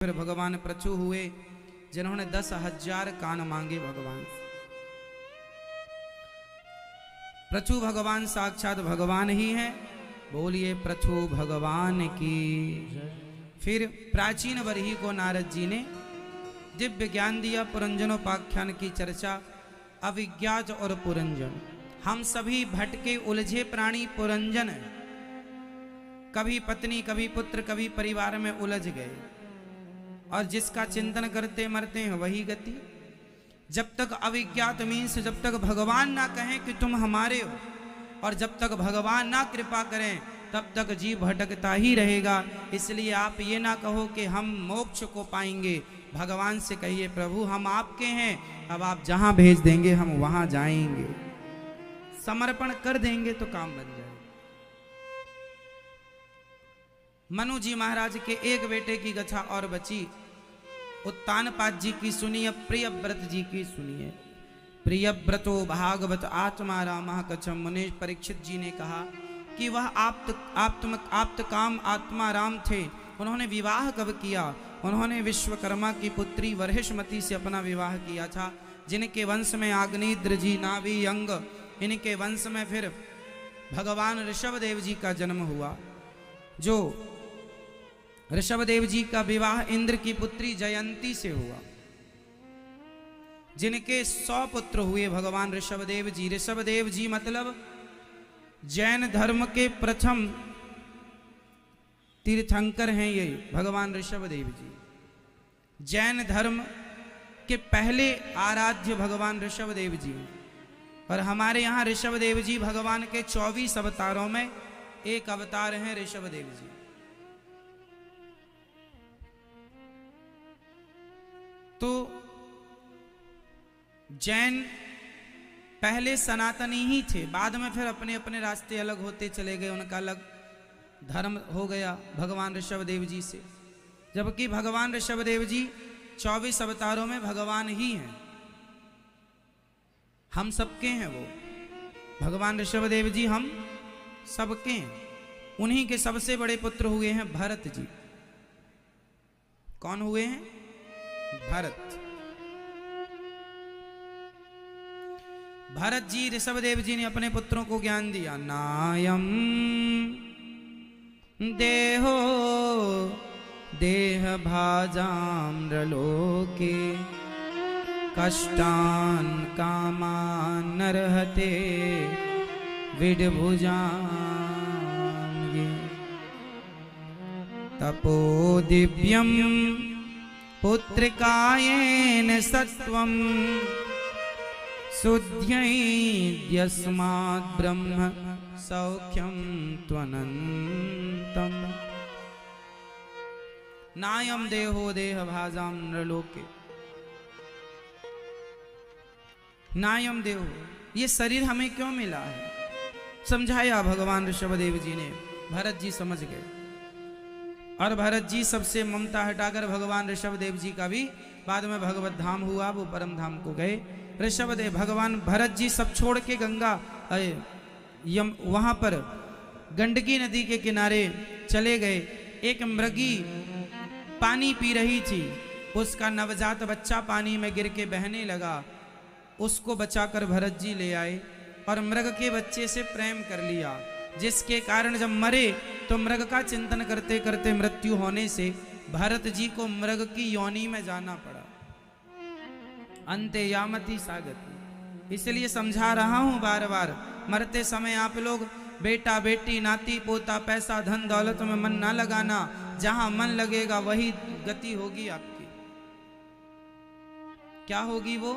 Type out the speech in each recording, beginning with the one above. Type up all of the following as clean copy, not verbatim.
फिर भगवान प्रचु हुए जिन्होंने 10,000 कान मांगे भगवान से। प्रचु भगवान साक्षात भगवान ही हैं, बोलिए प्रचु भगवान की। फिर प्राचीन बरही को नारद जी ने दिव्य ज्ञान दिया। पुरंजनोपाख्यान की चर्चा, अविज्ञात और पुरंजन। हम सभी भटके उलझे प्राणी पुरंजन है। कभी पत्नी, कभी पुत्र, कभी परिवार में उलझ गए, और जिसका चिंतन करते मरते हैं वही गति। जब तक अविज्ञात मीन्स जब तक भगवान ना कहें कि तुम हमारे हो, और जब तक भगवान ना कृपा करें तब तक जीव भटकता ही रहेगा। इसलिए आप ये ना कहो कि हम मोक्ष को पाएंगे। भगवान से कहिए प्रभु हम आपके हैं, अब आप जहां भेज देंगे हम वहां जाएंगे। समर्पण कर देंगे तो काम बन जाए। मनु जी महाराज के एक बेटे की कथा और बची। उत्तानपाद जी की सुनिए, प्रियव्रत जी की सुनिए। प्रियव्रतो भागवत आत्मा रामः कछम। मुनीश परीक्षित जी ने कहा कि वह आप्त काम आत्मा राम थे। उन्होंने विवाह कब किया? उन्होंने विश्वकर्मा की पुत्री वर्हिष्मती से अपना विवाह किया था, जिनके वंश में आग्नेयद्र जी, नाभि, अंग, इनके वंश में फिर भगवान ऋषभदेव जी का जन्म हुआ। जो ऋषभदेव जी का विवाह इंद्र की पुत्री जयंती से हुआ, जिनके 100 पुत्र हुए भगवान ऋषभदेव जी। ऋषभदेव जी मतलब जैन धर्म के प्रथम तीर्थंकर हैं ये भगवान ऋषभदेव जी। जैन धर्म के पहले आराध्य भगवान ऋषभदेव जी। और हमारे यहाँ ऋषभदेव जी भगवान के 24 अवतारों में एक अवतार हैं ऋषभदेव जी। तो जैन पहले सनातनी ही थे, बाद में फिर अपने अपने रास्ते अलग होते चले गए, उनका अलग धर्म हो गया भगवान ऋषभदेव जी से। जबकि भगवान ऋषभदेव जी 24 अवतारों में भगवान ही हैं, हम सबके हैं वो। भगवान ऋषभदेव जी हम सबके हैं। उन्हीं के सबसे बड़े पुत्र हुए हैं भरत जी। कौन हुए हैं? भरत। भरत जी, ऋषभदेव जी ने अपने पुत्रों को ज्ञान दिया। नायम देहो देह भाजाम्रलोके कष्टान कामान नरहते विडभुजां तपो दिव्यम पुत्रिकायेन सत्वं शुद्ध्यैद्यस्मात् ब्रह्म सौख्यं त्वनन्तम्। नायम देहो देह भाजाम नरलोके। नायम देहो, ये शरीर हमें क्यों मिला है? समझाया भगवान ऋषभदेव जी ने। भरत जी समझ गए, और भरत जी सबसे ममता हटाकर भगवान ऋषभदेव जी का भी बाद में भगवत धाम हुआ, वो परम धाम को गए। ऋषभदेव भगवान भरत जी सब छोड़ के गंगा वहां पर गंडकी नदी के किनारे चले गए। एक मृगी पानी पी रही थी, उसका नवजात बच्चा पानी में गिर के बहने लगा। उसको बचाकर भरत जी ले आए और मृग के बच्चे से प्रेम कर लिया, जिसके कारण जब मरे तो मृग का चिंतन करते करते मृत्यु होने से भरत जी को मृग की योनि में जाना पड़ा। अंते यामति सागति। इसलिए समझा रहा हूं बार बार, मरते समय आप लोग बेटा बेटी नाती पोता पैसा धन दौलत में मन ना लगाना। जहां मन लगेगा वही गति होगी आपकी। क्या होगी वो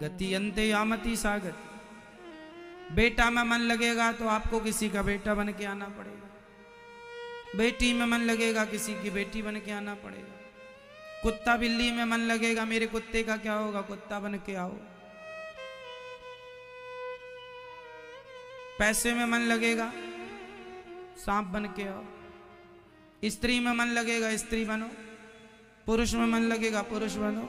गति? अंते यामति सागति। बेटा में मन लगेगा तो आपको किसी का बेटा बन के आना पड़ेगा। बेटी में मन लगेगा किसी की बेटी बन के आना पड़ेगा। कुत्ता बिल्ली में मन लगेगा, मेरे कुत्ते का क्या होगा, कुत्ता बन के आओ। पैसे में मन लगेगा, सांप बन के आओ। स्त्री में मन लगेगा, स्त्री बनो। पुरुष में मन लगेगा, पुरुष बनो।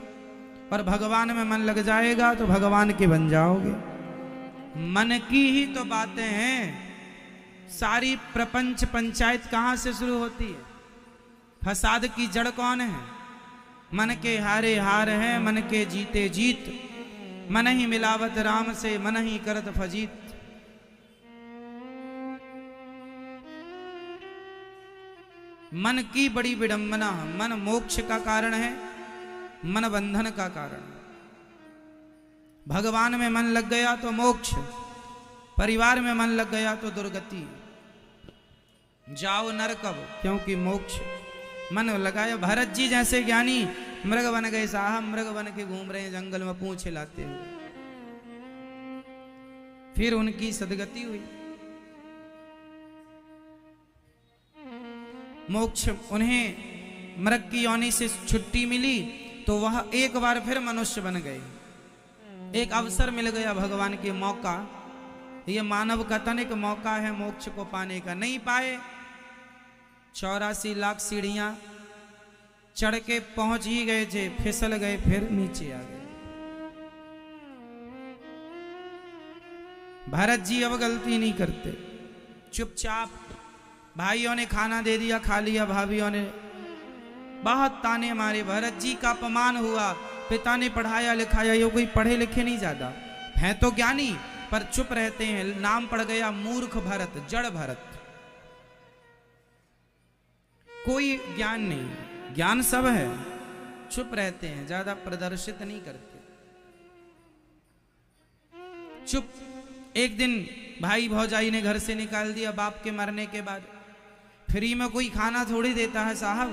और भगवान में मन लग जाएगा तो भगवान के बन जाओगे। मन की ही तो बातें हैं। सारी प्रपंच पंचायत कहां से शुरू होती है? फसाद की जड़ कौन है? मन के हारे हार है, मन के जीते जीत। मन ही मिलावत राम से, मन ही करत फजीत। मन की बड़ी विडंबना। मन मोक्ष का कारण है, मन बंधन का कारण। भगवान में मन लग गया तो मोक्ष, परिवार में मन लग गया तो दुर्गति। जाओ नरकब, क्योंकि मोक्ष मन लगाया। भरत जी जैसे ज्ञानी मृग बन गए साहब, मृग बन के घूम रहे हैं जंगल में पूंछ हिलाते हुए। फिर उनकी सदगति हुई। मोक्ष उन्हें मृग की योनि से छुट्टी मिली तो वह एक बार फिर मनुष्य बन गए। एक अवसर मिल गया भगवान के मौका। ये मानव का तनिक मौका है मोक्ष को पाने का। नहीं पाए, 84 लाख सीढ़ियां चढ़ के पहुंच ही गए थे, फिसल गए, फिर नीचे आ गए। भरत जी अब गलती नहीं करते, चुपचाप। भाइयों ने खाना दे दिया, खा लिया। भाभियों ने बहुत ताने मारे। भरत जी का अपमान हुआ। पिता ने पढ़ाया लिखाया, ये कोई पढ़े लिखे नहीं ज्यादा हैं तो ज्ञानी, पर चुप रहते हैं। नाम पड़ गया मूर्ख भरत, जड़ भरत। कोई ज्ञान नहीं, ज्ञान सब है, चुप रहते हैं, ज्यादा प्रदर्शित नहीं करते, चुप। एक दिन भाई भौजाई ने घर से निकाल दिया बाप के मरने के बाद। फ्री में कोई खाना थोड़ी देता है साहब।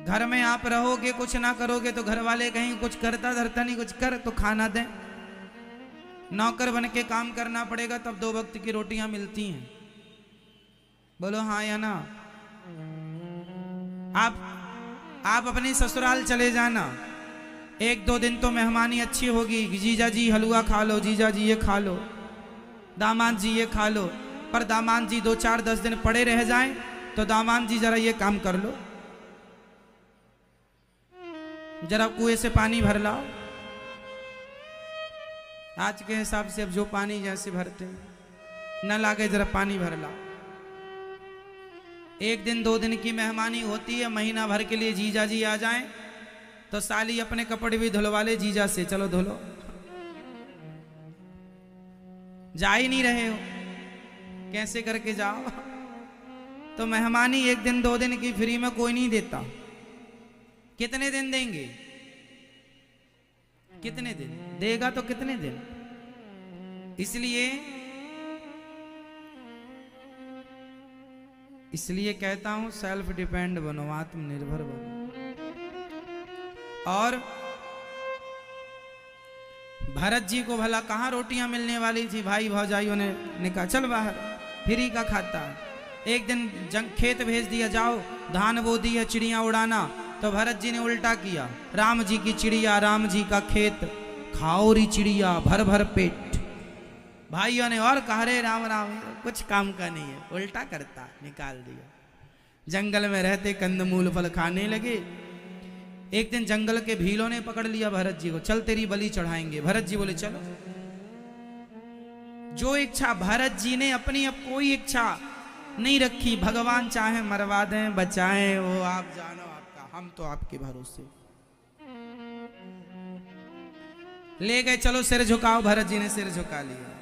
घर में आप रहोगे, कुछ ना करोगे तो घर वाले कहीं कुछ करता धरता नहीं, कुछ कर तो खाना दें। नौकर बन के काम करना पड़ेगा, तब 2 वक्त की रोटियां मिलती हैं। बोलो हाँ या ना। आप अपने ससुराल चले जाना, 1-2 दिन तो मेहमानी अच्छी होगी। जीजा जी हलवा खा लो, जीजा जी ये खा लो, दामाद जी ये खा लो। पर दामाद जी 2-4-10 दिन पड़े रह जाएं तो दामाद जी जरा ये काम कर लो, जरा कुएं से पानी भर लाओ। आज के हिसाब से अब जो पानी जैसे भरते हैं, न लागे जरा पानी भर लाओ। 1 दिन 2 दिन की मेहमानी होती है, महीना भर के लिए जीजा जी आ जाएं तो साली अपने कपड़े भी धुलवा ले जीजा से, चलो धुलो। जा ही नहीं रहे हो, कैसे करके जाओ। तो मेहमानी 1 दिन 2 दिन की फ्री में कोई नहीं देता। कितने दिन देंगे? कितने दिन देगा तो कितने दिन? इसलिए कहता हूं सेल्फ डिपेंड बनो, आत्मनिर्भर बनो। और भरत जी को भला कहां रोटियां मिलने वाली थी? भाई भौजाइयों ने कहा चल बाहर, फ्री का खाता है। एक दिन खेत भेज दिया, जाओ धान बो दिया, चिड़िया उड़ाना। तो भरत जी ने उल्टा किया, राम जी की चिड़िया, राम जी का खेत, खाओ री चिड़िया भर भर पेट। भाइयों ने और कहा रे राम राम, कुछ काम का नहीं है, उल्टा करता, निकाल दिया। जंगल में रहते कंदमूल फल खाने लगे। एक दिन जंगल के भीलों ने पकड़ लिया भरत जी को, चल तेरी बलि चढ़ाएंगे। भरत जी बोले चलो। जो इच्छा भरत जी ने अपनी अब कोई इच्छा नहीं रखी, भगवान चाहे मरवा दें बचाएं, वो आप जानो, आपका, हम तो आपके भरोसे। ले गए, चलो सिर झुकाओ। भरत जी ने सिर झुका लिया।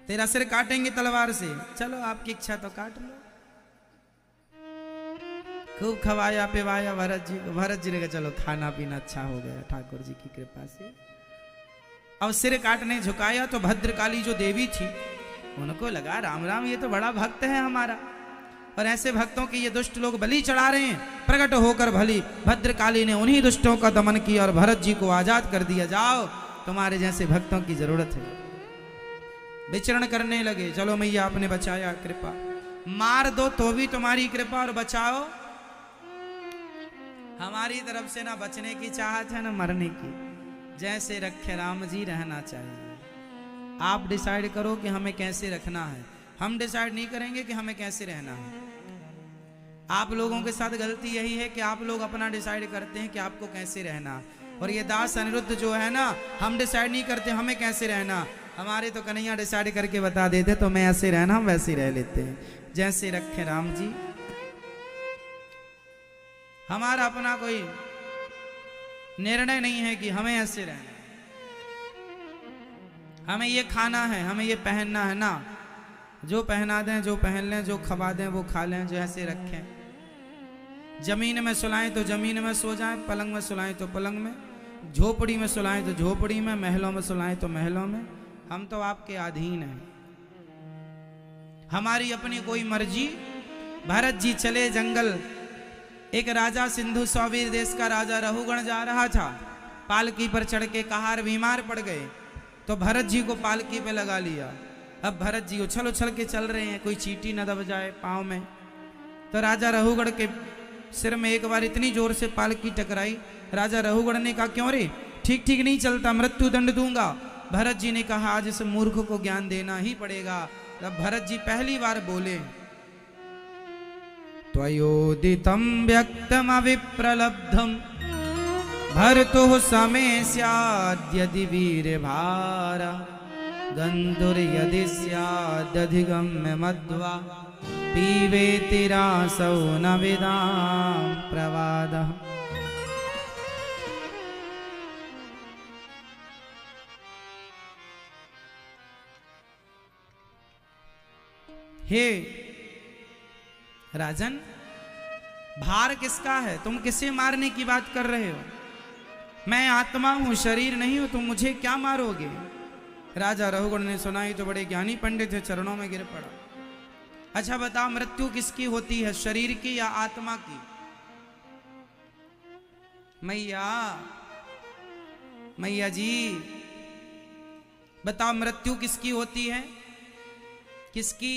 तेरा सिर काटेंगे तलवार से, चलो आपकी इच्छा तो काट लो। खूब खवाया पिवाया भरत जी को। भरत जी ने कहा चलो खाना पीना अच्छा हो गया ठाकुर जी की कृपा से। अब सिर काटने झुकाया तो भद्रकाली जो देवी थी, उनको लगा राम राम ये तो बड़ा भक्त है हमारा, और ऐसे भक्तों के ये दुष्ट लोग बलि चढ़ा रहे हैं। प्रकट होकर भली भद्रकाली ने उन्हीं दुष्टों का दमन किया और भरत जी को आजाद कर दिया। जाओ, तुम्हारे जैसे भक्तों की जरूरत है। विचरण करने लगे, चलो मैया आपने बचाया, कृपा, मार दो तो भी तुम्हारी कृपा, और बचाओ हमारी तरफ से ना बचने की चाहत है ना मरने की। जैसे रखे राम जी रहना चाहिए। आप डिसाइड करो कि हमें कैसे रखना है, हम डिसाइड नहीं करेंगे कि हमें कैसे रहना है। आप लोगों के साथ गलती यही है कि आप लोग अपना डिसाइड करते हैं कि आपको कैसे रहना, और ये दास अनिरुद्ध जो है ना, हम डिसाइड नहीं करते हमें कैसे रहना। हमारे तो कन्हैया डिसाइड करके बता देते, तो मैं ऐसे रहना, हम वैसे रह लेते हैं। जैसे रखे राम जी हमारा अपना कोई निर्णय नहीं है कि हमें ऐसे रहना, हमें ये खाना है, हमें ये पहनना है ना। जो पहना दें, जो पहन लें, जो खवा दें वो खा लें, जो ऐसे रखें। जमीन में सुलाएं तो जमीन में सो जाएं, पलंग में सुलाएं तो पलंग में, झोपड़ी में सुलाएं तो झोपड़ी में, महलों में सुलाएं तो महलों में। हम तो आपके अधीन हैं, हमारी अपनी कोई मर्जी। भरत जी चले जंगल। एक राजा, सिंधु सौवीर देश का राजा रहुगण जा रहा था, पालकी पर चढ़ के कहार बीमार पड़ गए तो भरत जी को पालकी पे लगा लिया। अब भरत जी उछल उछल के चल रहे हैं, कोई चींटी न दब जाए पाँव में। तो राजा रहुगण के सिर में एक बार इतनी जोर से पालकी टकराई। राजा रहुगण ने कहा, क्यों रे, ठीक ठीक नहीं चलता, मृत्यु दंड दूंगा। भरत जी ने कहा, आज इस मूर्ख को ज्ञान देना ही पड़ेगा। तब भरत जी पहली बार बोले, त्वयोदितं व्यक्तमविप्रलब्धं भर्तुः समे स्याद्यदि वीर्यभार गन्धुर्यदि स्यादधिगम्य मध्वा पीबेति रासौ न विदां प्रवादः। हे राजन, भार किसका है? तुम किसे मारने की बात कर रहे हो? मैं आत्मा हूं, शरीर नहीं हूं, तुम मुझे क्या मारोगे? राजा रहुगण ने सुनाई तो बड़े ज्ञानी पंडित थे, चरणों में गिर पड़ा। अच्छा बताओ, मृत्यु किसकी होती है, शरीर की या आत्मा की? मैया, मैया जी बताओ, मृत्यु किसकी होती है? किसकी?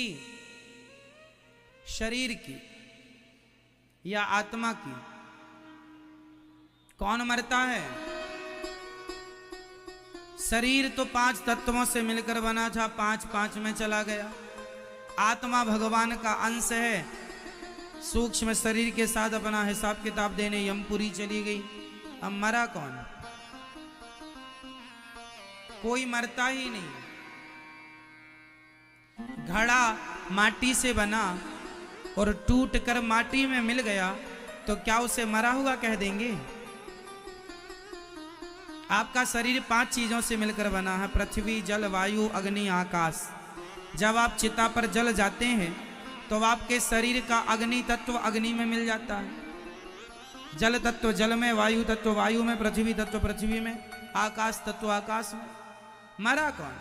शरीर की या आत्मा की? कौन मरता है? शरीर तो 5 तत्वों से मिलकर बना था, 5 में चला गया। आत्मा भगवान का अंश है, सूक्ष्म शरीर के साथ अपना हिसाब किताब देने यमपुरी चली गई। अब मरा कौन? कोई मरता ही नहीं। घड़ा माटी से बना और टूट कर माटी में मिल गया तो क्या उसे मरा हुआ कह देंगे? आपका शरीर 5 चीजों से मिलकर बना है, पृथ्वी, जल, वायु, अग्नि, आकाश। जब आप चिता पर जल जाते हैं तो आपके शरीर का अग्नि तत्व अग्नि में मिल जाता है, जल तत्व जल में, वायु तत्व वायु में, पृथ्वी तत्व पृथ्वी में, आकाश तत्व आकाश में। मरा कौन?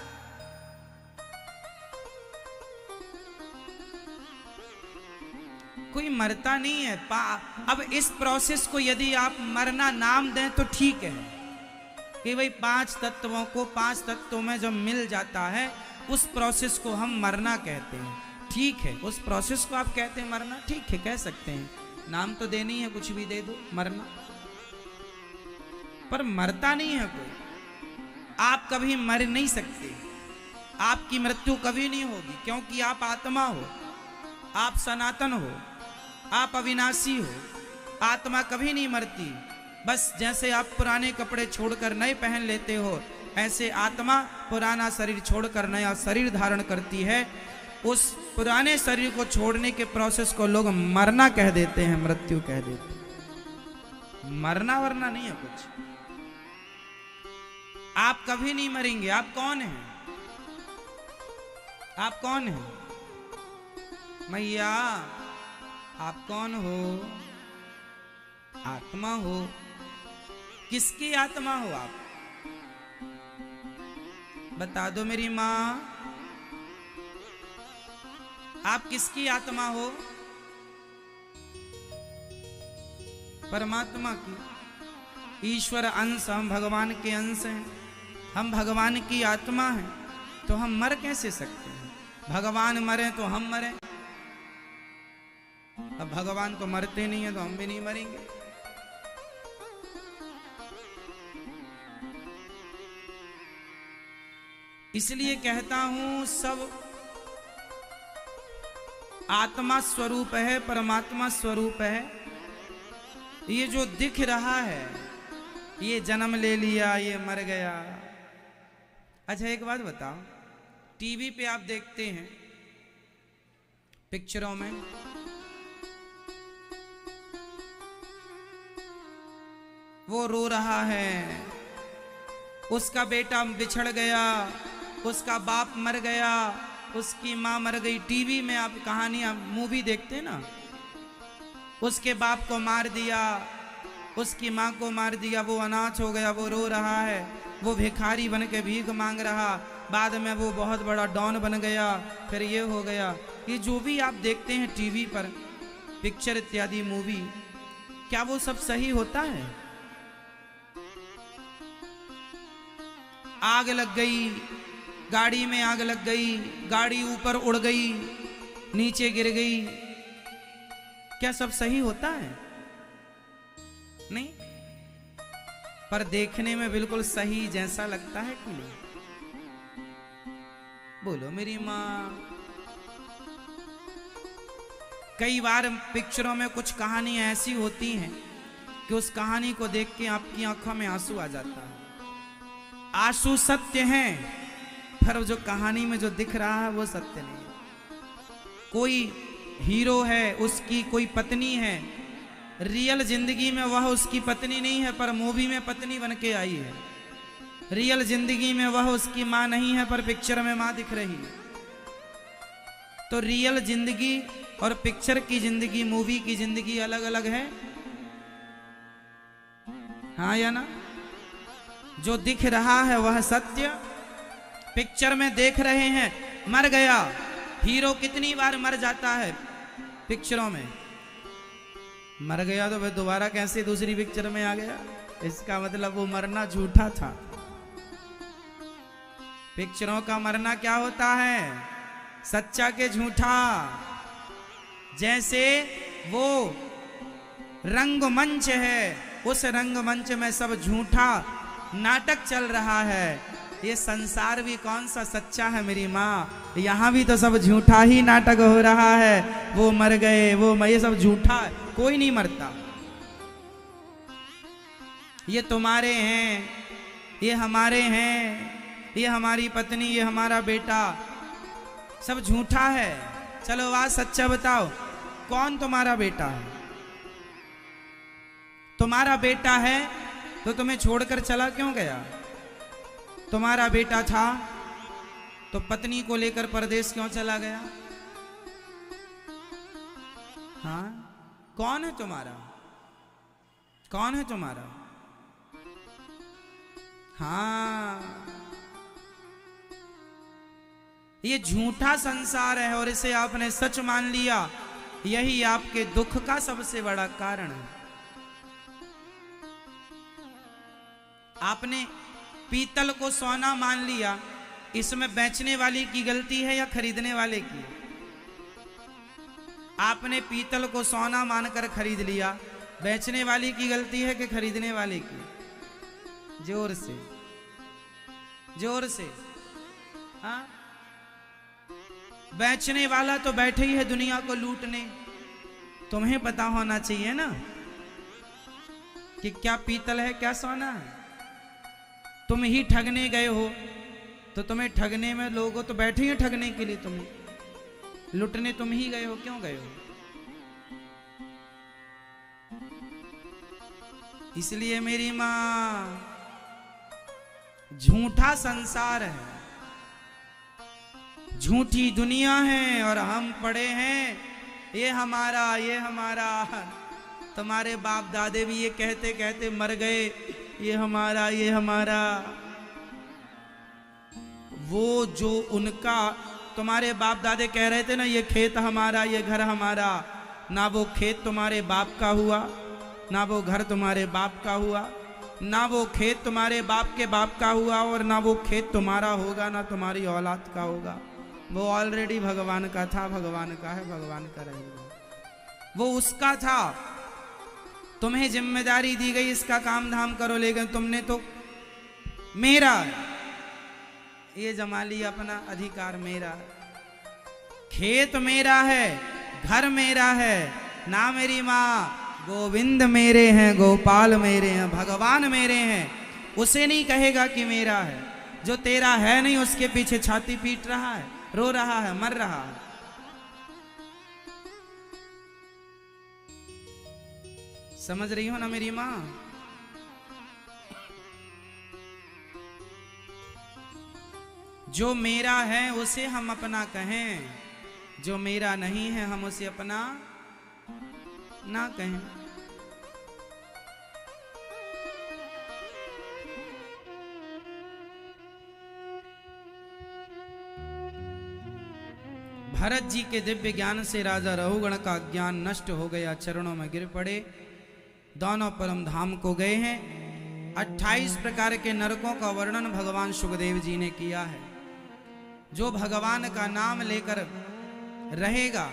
कोई मरता नहीं है। अब इस प्रोसेस को यदि आप मरना नाम दें तो ठीक है कि भाई 5 तत्वों को 5 तत्वों में जब मिल जाता है उस प्रोसेस को हम मरना कहते हैं। ठीक है, उस प्रोसेस को आप कहते हैं मरना, ठीक है, कह सकते हैं। नाम तो देनी है, कुछ भी दे दो, मरना। पर मरता नहीं है कोई। आप कभी मर नहीं सकते, आपकी मृत्यु कभी नहीं होगी, क्योंकि आप आत्मा हो, आप सनातन हो, आप अविनाशी हो। आत्मा कभी नहीं मरती। बस जैसे आप पुराने कपड़े छोड़कर नए पहन लेते हो, ऐसे आत्मा पुराना शरीर छोड़कर नया शरीर धारण करती है। उस पुराने शरीर को छोड़ने के प्रोसेस को लोग मरना कह देते हैं, मृत्यु कह देते हैं। मरना वरना नहीं है कुछ। आप कभी नहीं मरेंगे। आप कौन हैं? आप कौन हैं? मैया, आप कौन हो? आत्मा हो। किसकी आत्मा हो आप? बता दो मेरी मां, आप किसकी आत्मा हो? परमात्मा की। ईश्वर अंश, हम भगवान के अंश हैं। हम भगवान की आत्मा हैं, तो हम मर कैसे सकते हैं? भगवान मरे तो हम मरे। अब भगवान तो मरते नहीं है तो हम भी नहीं मरेंगे। इसलिए कहता हूं, सब आत्मा स्वरूप है, परमात्मा स्वरूप है। ये जो दिख रहा है, ये जन्म ले लिया, ये मर गया। अच्छा एक बात बताओ, टीवी पे आप देखते हैं, पिक्चरों में वो रो रहा है, उसका बेटा बिछड़ गया, उसका बाप मर गया, उसकी माँ मर गई। टीवी में आप कहानियां मूवी देखते ना, उसके बाप को मार दिया, उसकी माँ को मार दिया, वो अनाथ हो गया, वो रो रहा है, वो भिखारी बन के भीख मांग रहा, बाद में वो बहुत बड़ा डॉन बन गया, फिर ये हो गया। ये जो भी आप देखते हैं टीवी पर पिक्चर इत्यादि मूवी, क्या वो सब सही होता है? आग लग गई, गाड़ी में आग लग गई, गाड़ी ऊपर उड़ गई, नीचे गिर गई, क्या सब सही होता है? नहीं, पर देखने में बिल्कुल सही जैसा लगता है कि नहीं? बोलो मेरी माँ। कई बार पिक्चरों में कुछ कहानियां ऐसी होती हैं कि उस कहानी को देख के आपकी आंखों में आंसू आ जाता है। आंसू सत्य हैं, पर जो कहानी में जो दिख रहा है वो सत्य नहीं है। कोई हीरो है, उसकी कोई पत्नी है, रियल जिंदगी में वह उसकी पत्नी नहीं है, पर मूवी में पत्नी बन के आई है। रियल जिंदगी में वह उसकी मां नहीं है, पर पिक्चर में मां दिख रही है। तो रियल जिंदगी और पिक्चर की जिंदगी, मूवी की जिंदगी अलग अलग है, हाँ या ना? जो दिख रहा है वह सत्य, पिक्चर में देख रहे हैं मर गया, हीरो कितनी बार मर जाता है पिक्चरों में, मर गया तो फिर दोबारा कैसे दूसरी पिक्चर में आ गया? इसका मतलब वो मरना झूठा था। पिक्चरों का मरना क्या होता है? सच्चा के झूठा। जैसे वो रंगमंच है, उस रंगमंच में सब झूठा नाटक चल रहा है। ये संसार भी कौन सा सच्चा है मेरी माँ? यहाँ भी तो सब झूठा ही नाटक हो रहा है। वो मर गए, ये सब झूठा, कोई नहीं मरता। ये तुम्हारे हैं, ये हमारे हैं, ये हमारी पत्नी, ये हमारा बेटा, सब झूठा है। चलो आज सच्चा बताओ, कौन तुम्हारा बेटा है? तुम्हारा बेटा है तो तुम्हें छोड़कर चला क्यों गया? तुम्हारा बेटा था तो पत्नी को लेकर परदेश क्यों चला गया? हाँ, कौन है तुम्हारा? कौन है तुम्हारा? हाँ, ये झूठा संसार है और इसे आपने सच मान लिया, यही आपके दुख का सबसे बड़ा कारण है। आपने पीतल को सोना मान लिया, इसमें बेचने वाले की गलती है या खरीदने वाले की? आपने पीतल को सोना मानकर खरीद लिया, बेचने वाले की गलती है कि खरीदने वाले की? जोर से, जोर से। हाँ, बेचने वाला तो बैठे ही है दुनिया को लूटने। तुम्हें पता होना चाहिए ना कि क्या पीतल है क्या सोना है। तुम ही ठगने गए हो तो तुम्हें ठगने में लोग तो बैठे हैं ठगने के लिए, तुम्हें लुटने तुम ही गए हो। क्यों गए हो? इसलिए मेरी मां, झूठा संसार है, झूठी दुनिया है और हम पड़े हैं ये हमारा, ये हमारा। तुम्हारे बाप दादे भी ये कहते कहते मर गए, ये हमारा, ये हमारा। वो जो उनका, तुम्हारे बाप दादे कह रहे थे ना, ये खेत हमारा, ये घर हमारा, ना वो खेत तुम्हारे बाप का हुआ, ना वो घर तुम्हारे बाप का हुआ, ना वो खेत तुम्हारे बाप के बाप का हुआ, और ना वो खेत तुम्हारा होगा, ना तुम्हारी औलाद का होगा। वो ऑलरेडी भगवान का था, भगवान का है, भगवान का रहेगा। वो उसका था, तुम्हें जिम्मेदारी दी गई इसका काम धाम करो, लेकिन तुमने तो मेरा ये जमा लिया अपना अधिकार, मेरा खेत मेरा है, घर मेरा है। ना मेरी माँ, गोविंद मेरे हैं, गोपाल मेरे हैं, भगवान मेरे हैं। उसे नहीं कहेगा कि मेरा है। जो तेरा है नहीं उसके पीछे छाती पीट रहा है, रो रहा है, मर रहा है। समझ रही हो ना मेरी माँ? जो मेरा है उसे हम अपना कहें, जो मेरा नहीं है हम उसे अपना ना कहें। भरत जी के दिव्य ज्ञान से राजा रहुगण का ज्ञान नष्ट हो गया, चरणों में गिर पड़े, दोनों परम धाम को गए हैं। 28 प्रकार के नरकों का वर्णन भगवान सुखदेव जी ने किया है। जो भगवान का नाम लेकर रहेगा,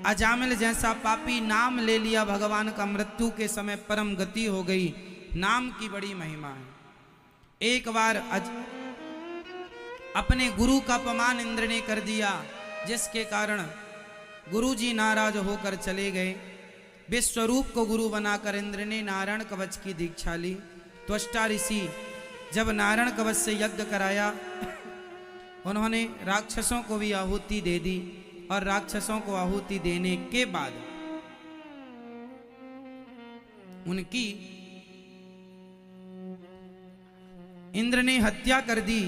अजामिल जैसा पापी नाम ले लिया भगवान का, मृत्यु के समय परम गति हो गई। नाम की बड़ी महिमा है। एक बार अपने गुरु का अपमान इंद्र ने कर दिया, जिसके कारण गुरु जी नाराज होकर चले गए। विश्वरूप को गुरु बनाकर इंद्र ने नारायण कवच की दीक्षा ली। त्वष्टा ऋषि जब नारायण कवच से यज्ञ कराया, उन्होंने राक्षसों को भी आहुति दे दी, और राक्षसों को आहुति देने के बाद उनकी इंद्र ने हत्या कर दी।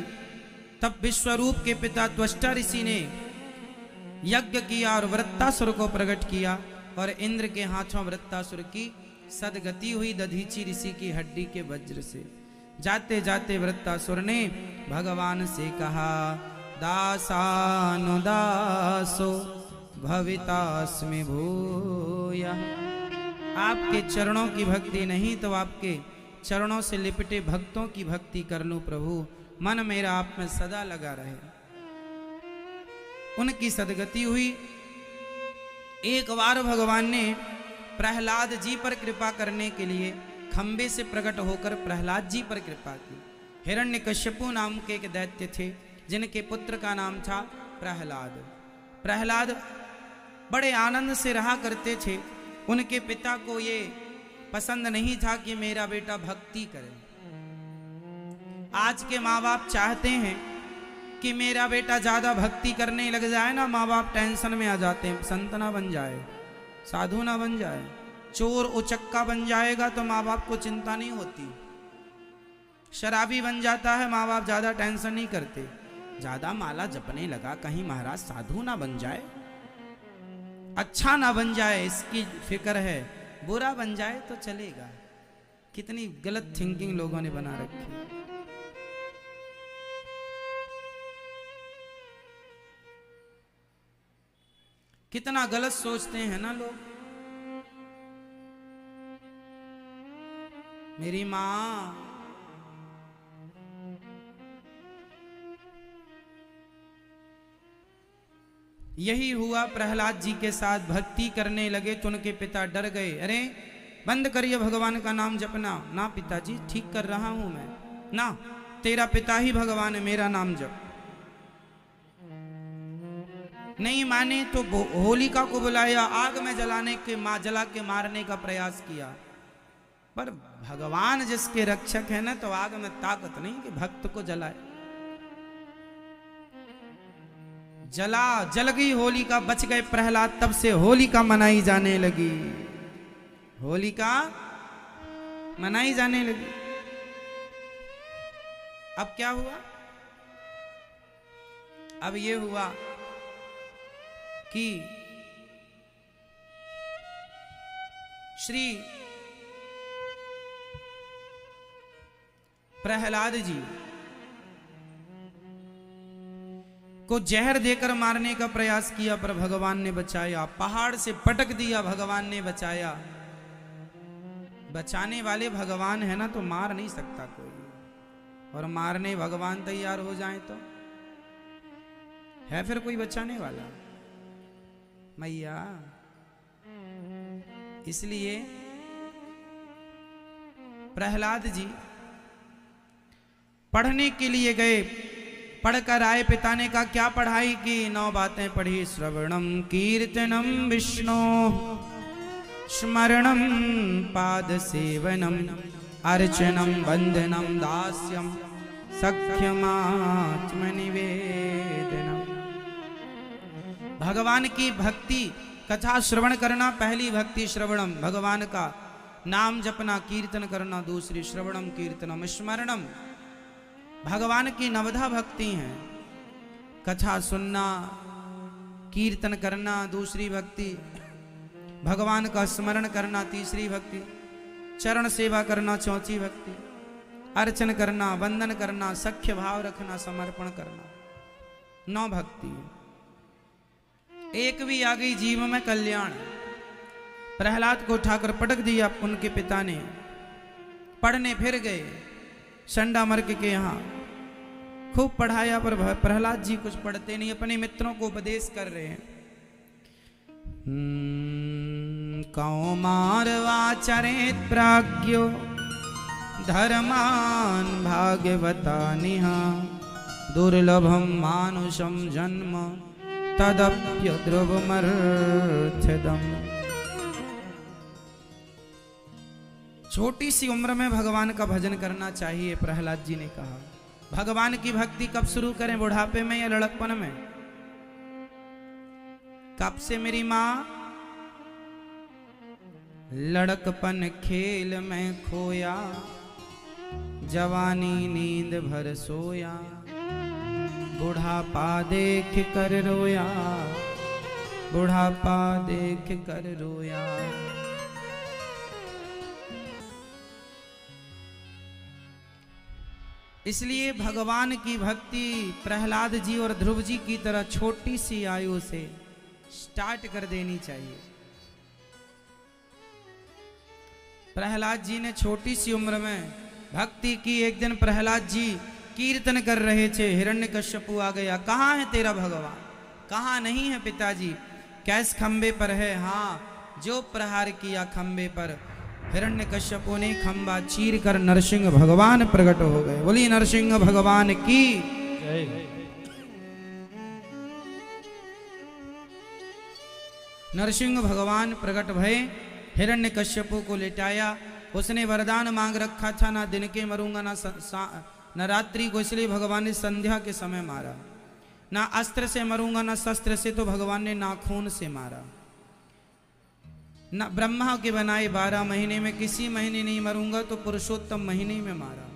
तब विश्वरूप के पिता त्वष्टा ऋषि ने यज्ञ किया और वृत्तासुर को प्रकट किया, और इंद्र के हाथों वृत्तासुर की सदगति हुई दधीचि ऋषि की हड्डी के वज्र से। जाते जाते वृत्तासुर ने भगवान से कहा, दासानुदासो भवितास्मि भूयः। आपके चरणों की भक्ति नहीं तो आपके चरणों से लिपटे भक्तों की भक्ति कर लूं प्रभु, मन मेरा आप में सदा लगा रहे। उनकी सदगति हुई। एक बार भगवान ने प्रहलाद जी पर कृपा करने के लिए खंबे से प्रकट होकर प्रहलाद जी पर कृपा की। हिरण्यकश्यपु नाम के एक दैत्य थे, जिनके पुत्र का नाम था प्रहलाद। प्रहलाद बड़े आनंद से रहा करते थे। उनके पिता को ये पसंद नहीं था कि मेरा बेटा भक्ति करे। आज के माँ बाप चाहते हैं कि मेरा बेटा ज्यादा भक्ति करने लग जाए ना, माँ बाप टेंशन में आ जाते हैं, संत ना बन जाए, साधु ना बन जाए, चोर उचक्का बन जाएगा तो माँ बाप को चिंता नहीं होती। शराबी बन जाता है, माँ बाप ज्यादा टेंशन नहीं करते। ज्यादा माला जपने लगा, कहीं महाराज साधु ना बन जाए, अच्छा ना बन जाए, इसकी फिक्र है। बुरा बन जाए तो चलेगा। कितनी गलत थिंकिंग लोगों ने बना रखी। कितना गलत सोचते हैं ना लोग। मेरी मां यही हुआ प्रहलाद जी के साथ। भक्ति करने लगे तो उनके पिता डर गए। अरे बंद करिए भगवान का नाम जपना। ना पिताजी, ठीक कर रहा हूं मैं। ना, तेरा पिता ही भगवान है, मेरा नाम जप। नहीं माने तो होलिका को बुलाया, आग में जला के मारने का प्रयास किया। पर भगवान जिसके रक्षक है ना, तो आग में ताकत नहीं कि भक्त को जलाए। जल गई होलिका, बच गए प्रहलाद। तब से होलिका मनाई जाने लगी। होलिका मनाई जाने लगी। अब क्या हुआ? अब ये हुआ कि श्री प्रहलाद जी को जहर देकर मारने का प्रयास किया, पर भगवान ने बचाया। पहाड़ से पटक दिया, भगवान ने बचाया। बचाने वाले भगवान है ना, तो मार नहीं सकता कोई। और मारने भगवान तैयार हो जाए तो है फिर कोई बचाने वाला? मैया। इसलिए प्रहलाद जी पढ़ने के लिए गए। पढ़कर आए, पिता ने कहा क्या पढ़ाई की? 9 बातें पढ़ी। श्रवणम कीर्तनम विष्णु स्मरणम पाद सेवनम अर्चनम वंदनम दास्यम सख्यमात्मनिवेदनम। भगवान की भक्ति कथा श्रवण करना पहली भक्ति। श्रवणम भगवान का नाम जपना, कीर्तन करना दूसरी। श्रवणम कीर्तनम स्मरणम भगवान की 9 भक्ति हैं। कथा सुनना, कीर्तन करना दूसरी भक्ति, भगवान का स्मरण करना तीसरी भक्ति, चरण सेवा करना चौथी भक्ति, अर्चन करना, वंदन करना, सख्य भाव रखना, समर्पण करना, 9 भक्ति। एक भी आ गई जीव में कल्याण। प्रहलाद को उठाकर पटक दिया उनके पिता ने, पढ़ने फिर गए संडामर्क के यहाँ, खूब पढ़ाया पर प्रहलाद जी कुछ पढ़ते नहीं, अपने मित्रों को उपदेश कर रहे हैं। कौमारवाचरेत प्राज्ञो धर्मान भाग्यवता निहा दुर्लभम मानुषम जन्म तदप्य ध्रुवमर्थदम। छोटी सी उम्र में भगवान का भजन करना चाहिए, प्रहलाद जी ने कहा। भगवान की भक्ति कब शुरू करें, बुढ़ापे में या लड़कपन में? कब से मेरी माँ? लड़कपन खेल में खोया, जवानी नींद भर सोया, बुढ़ापा देख कर रोया, बुढ़ापा देख कर रोया। इसलिए भगवान की भक्ति प्रहलाद जी और ध्रुव जी की तरह छोटी सी आयु से स्टार्ट कर देनी चाहिए। प्रहलाद जी ने छोटी सी उम्र में भक्ति की। एक दिन प्रहलाद जी कीर्तन कर रहे थे, हिरण्यकश्यपु आ गया। कहाँ है तेरा भगवान? कहाँ नहीं है पिताजी? कैस खंबे पर है? हाँ, जो प्रहार किया खंबे पर, हिरण्यकश्यपु ने खंबा चीर कर नरसिंह भगवान प्रकट हो गए। बोली नरसिंह भगवान की। नरसिंह भगवान प्रकट भये, हिरण्यकश्यपु को लेटाया। उसने वरदान मांग रखा था, ना दिन के मरूंगा न रात्रि को, इसलिए भगवान ने संध्या के समय मारा। ना अस्त्र से मरूंगा ना शस्त्र से, तो भगवान ने नाखून से मारा। ना ब्रह्मा के बनाए 12 महीने में किसी महीने नहीं मरूंगा, तो पुरुषोत्तम महीने में मारा।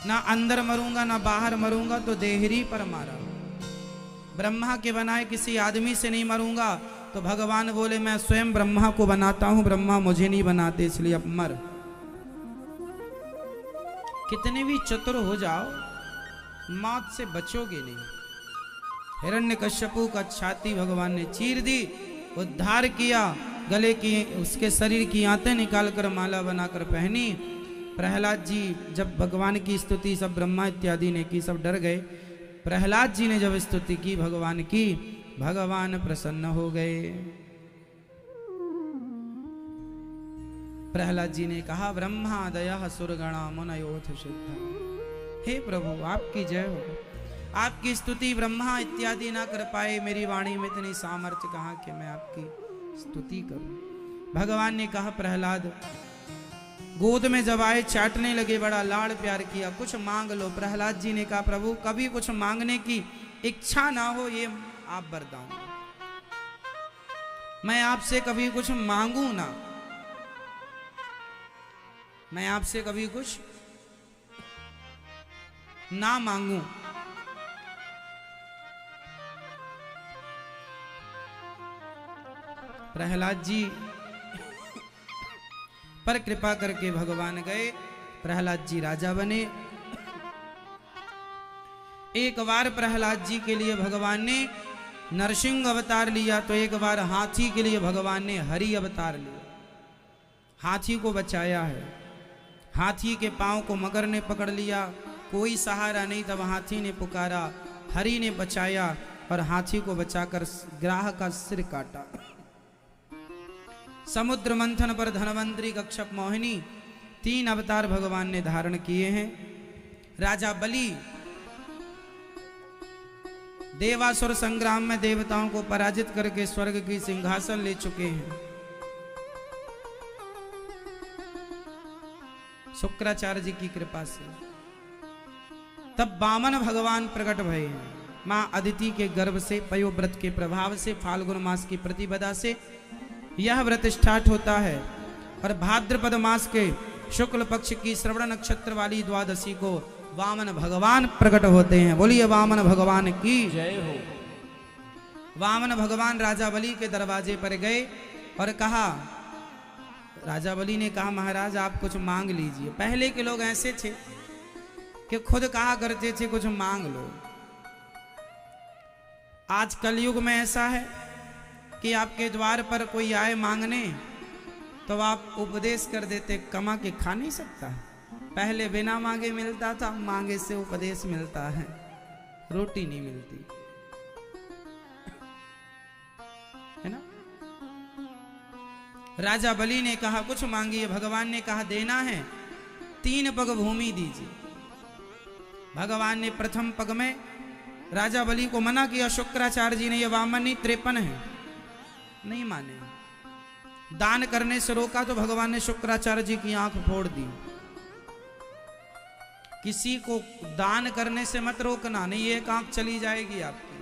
ना अंदर मरूंगा ना बाहर मरूंगा, तो देहरी पर मारा। ब्रह्मा के बनाए किसी आदमी से नहीं मरूंगा, तो भगवान बोले मैं स्वयं ब्रह्मा को बनाता हूं, ब्रह्मा मुझे नहीं बनाते, इसलिए अब मर। कितने भी चतुर हो जाओ, मौत से बचोगे नहीं। हिरण्यकश्यपु का छाती भगवान ने चीर दी, उद्धार किया। गले की उसके शरीर की आंतें निकालकर माला बनाकर पहनी। प्रहलाद जी जब भगवान की स्तुति सब ब्रह्मा इत्यादि ने की, सब डर गए। प्रहलाद जी ने जब स्तुति की भगवान की, भगवान प्रसन्न हो गए। प्रहलाद जी ने कहा ब्रह्मा दया सुरगणा मुनयोथ सिद्ध। हे प्रभु आपकी जय हो। आपकी स्तुति ब्रह्मा इत्यादि ना कर पाए, मेरी वाणी में इतनी सामर्थ्य कहाँ कि मैं आपकी स्तुति करूं। भगवान ने कहा प्रहलाद, गोद में जब आए चाटने लगे, बड़ा लाड़ प्यार किया, कुछ मांग लो। प्रहलाद जी ने कहा प्रभु कभी कुछ मांगने की इच्छा ना हो, ये आप वरदान। मैं आपसे कभी कुछ मांगू ना, मैं आपसे कभी कुछ ना मांगू। प्रहलाद जी पर कृपा करके भगवान गए। प्रहलाद जी राजा बने। एक बार प्रहलाद जी के लिए भगवान ने नरसिंह अवतार लिया, तो एक बार हाथी के लिए भगवान ने हरि अवतार लिया। हाथी को बचाया है। हाथी के पांव को मगर ने पकड़ लिया, कोई सहारा नहीं, तब हाथी ने पुकारा, हरि ने बचाया और हाथी को बचाकर ग्राह का सिर काटा। समुद्र मंथन पर धनवंतरी, कच्छप, मोहिनी 3 अवतार भगवान ने धारण किए हैं। राजा बलि देवासुर संग्राम में देवताओं को पराजित करके स्वर्ग की सिंहासन ले चुके हैं। शुक्राचार्य जी की कृपा से तब वामन भगवान प्रकट भये हैं। मां अदिति के गर्भ से, पयोव्रत के प्रभाव से, फाल्गुन मास की प्रतिपदा से यह व्रत स्टार्ट होता है। और भाद्रपद मास के शुक्ल पक्ष की श्रवण नक्षत्र वाली द्वादशी को वामन भगवान प्रकट होते हैं। बोलिए वामन भगवान की जय हो। वामन भगवान राजा बलि के दरवाजे पर गए और कहा, राजा बलि ने कहा महाराज आप कुछ मांग लीजिए। पहले के लोग ऐसे थे कि खुद कहा करते थे कुछ मांग लो। आज कलयुग में ऐसा है कि आपके द्वार पर कोई आए मांगने तो आप उपदेश कर देते, कमा के खा नहीं सकता। पहले बिना मांगे मिलता था, मांगे से उपदेश मिलता है, रोटी नहीं मिलती है ना। राजा बलि ने कहा कुछ मांगिए। भगवान ने कहा देना है 3 पग भूमि दीजिए। भगवान ने प्रथम पग में राजा बलि को मना किया। शुक्राचार्य जी ने, यह वामन 53 है, नहीं माने। दान करने से रोका तो भगवान ने शुक्राचार्य जी की आंख फोड़ दी। किसी को दान करने से मत रोकना, नहीं एक आंख चली जाएगी आपकी।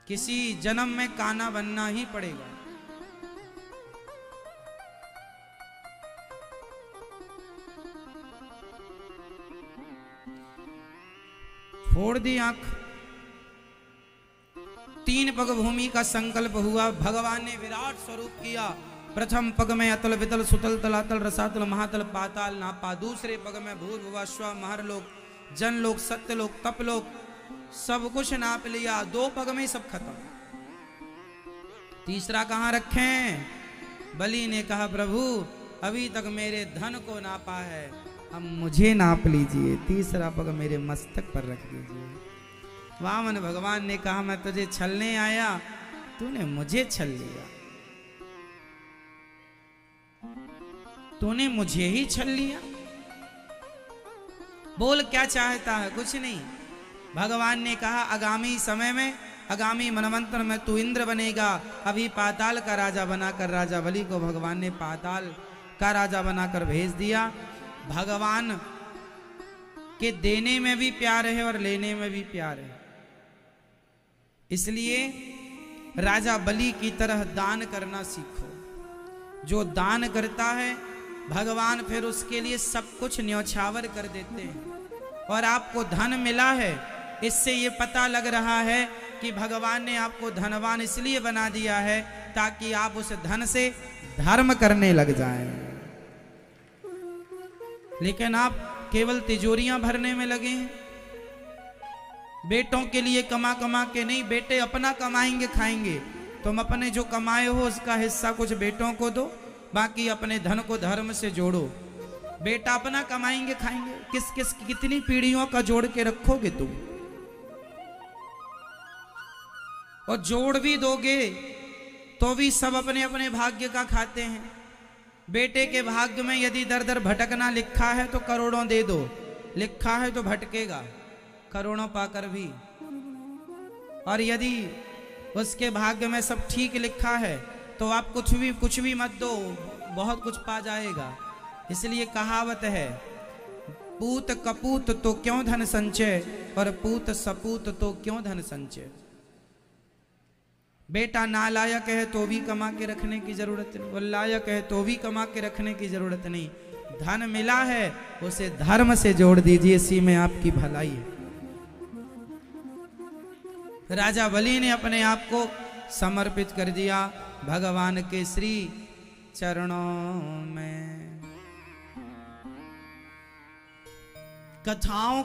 किसी जन्म में काना बनना ही पड़ेगा। फोड़ दी आंख। 3 पग भूमि का संकल्प हुआ। भगवान ने विराट स्वरूप किया। प्रथम पग में अतल वितल सुतल तलातल रसातल महातल पाताल नापा। दूसरे पग में भूर्भुव स्व महरलोक जनलोक सत्यलोक तपलोक सब कुछ नाप लिया। 2 पग में सब खत्म। तीसरा कहां रखें? बलि ने कहा प्रभु अभी तक मेरे धन को नापा है, अब मुझे नाप लीजिए। तीसरा पग मेरे मस्तक पर रख दीजिए। वामन भगवान ने कहा मैं तुझे छलने आया, तूने मुझे छल लिया। तूने मुझे ही छल लिया। बोल क्या चाहता है? कुछ नहीं। भगवान ने कहा आगामी समय में, आगामी मनवंतर में तू इंद्र बनेगा। अभी पाताल का राजा बनाकर राजा बलि को भगवान ने पाताल का राजा बनाकर भेज दिया। भगवान के देने में भी प्यार है और लेने में भी प्यार है। इसलिए राजा बलि की तरह दान करना सीखो। जो दान करता है भगवान फिर उसके लिए सब कुछ न्यौछावर कर देते हैं। और आपको धन मिला है, इससे ये पता लग रहा है कि भगवान ने आपको धनवान इसलिए बना दिया है ताकि आप उस धन से धर्म करने लग जाएं। लेकिन आप केवल तिजोरियां भरने में लगे हैं। बेटों के लिए कमा कमा के नहीं, बेटे अपना कमाएंगे खाएंगे। तुम अपने जो कमाए हो उसका हिस्सा कुछ बेटों को दो, बाकी अपने धन को धर्म से जोड़ो। बेटा अपना कमाएंगे खाएंगे, किस किस कितनी पीढ़ियों का जोड़ के रखोगे तुम? और जोड़ भी दोगे तो भी सब अपने अपने भाग्य का खाते हैं। बेटे के भाग्य में यदि दर दर भटकना लिखा है तो करोड़ों दे दो, लिखा है तो भटकेगा करोड़ों पाकर भी। और यदि उसके भाग्य में सब ठीक लिखा है तो आप कुछ भी मत दो, बहुत कुछ पा जाएगा। इसलिए कहावत है पूत कपूत तो क्यों धन संचय, और पूत सपूत तो क्यों धन संचय। बेटा नालायक है तो भी कमा के रखने की जरूरत नहीं, वो लायक है तो भी कमा के रखने की जरूरत नहीं। धन मिला है उसे धर्म से जोड़ दीजिए, इसी में आपकी भलाई है। राजा बलि ने अपने आप को समर्पित कर दिया भगवान के श्री चरणों में। कथाओं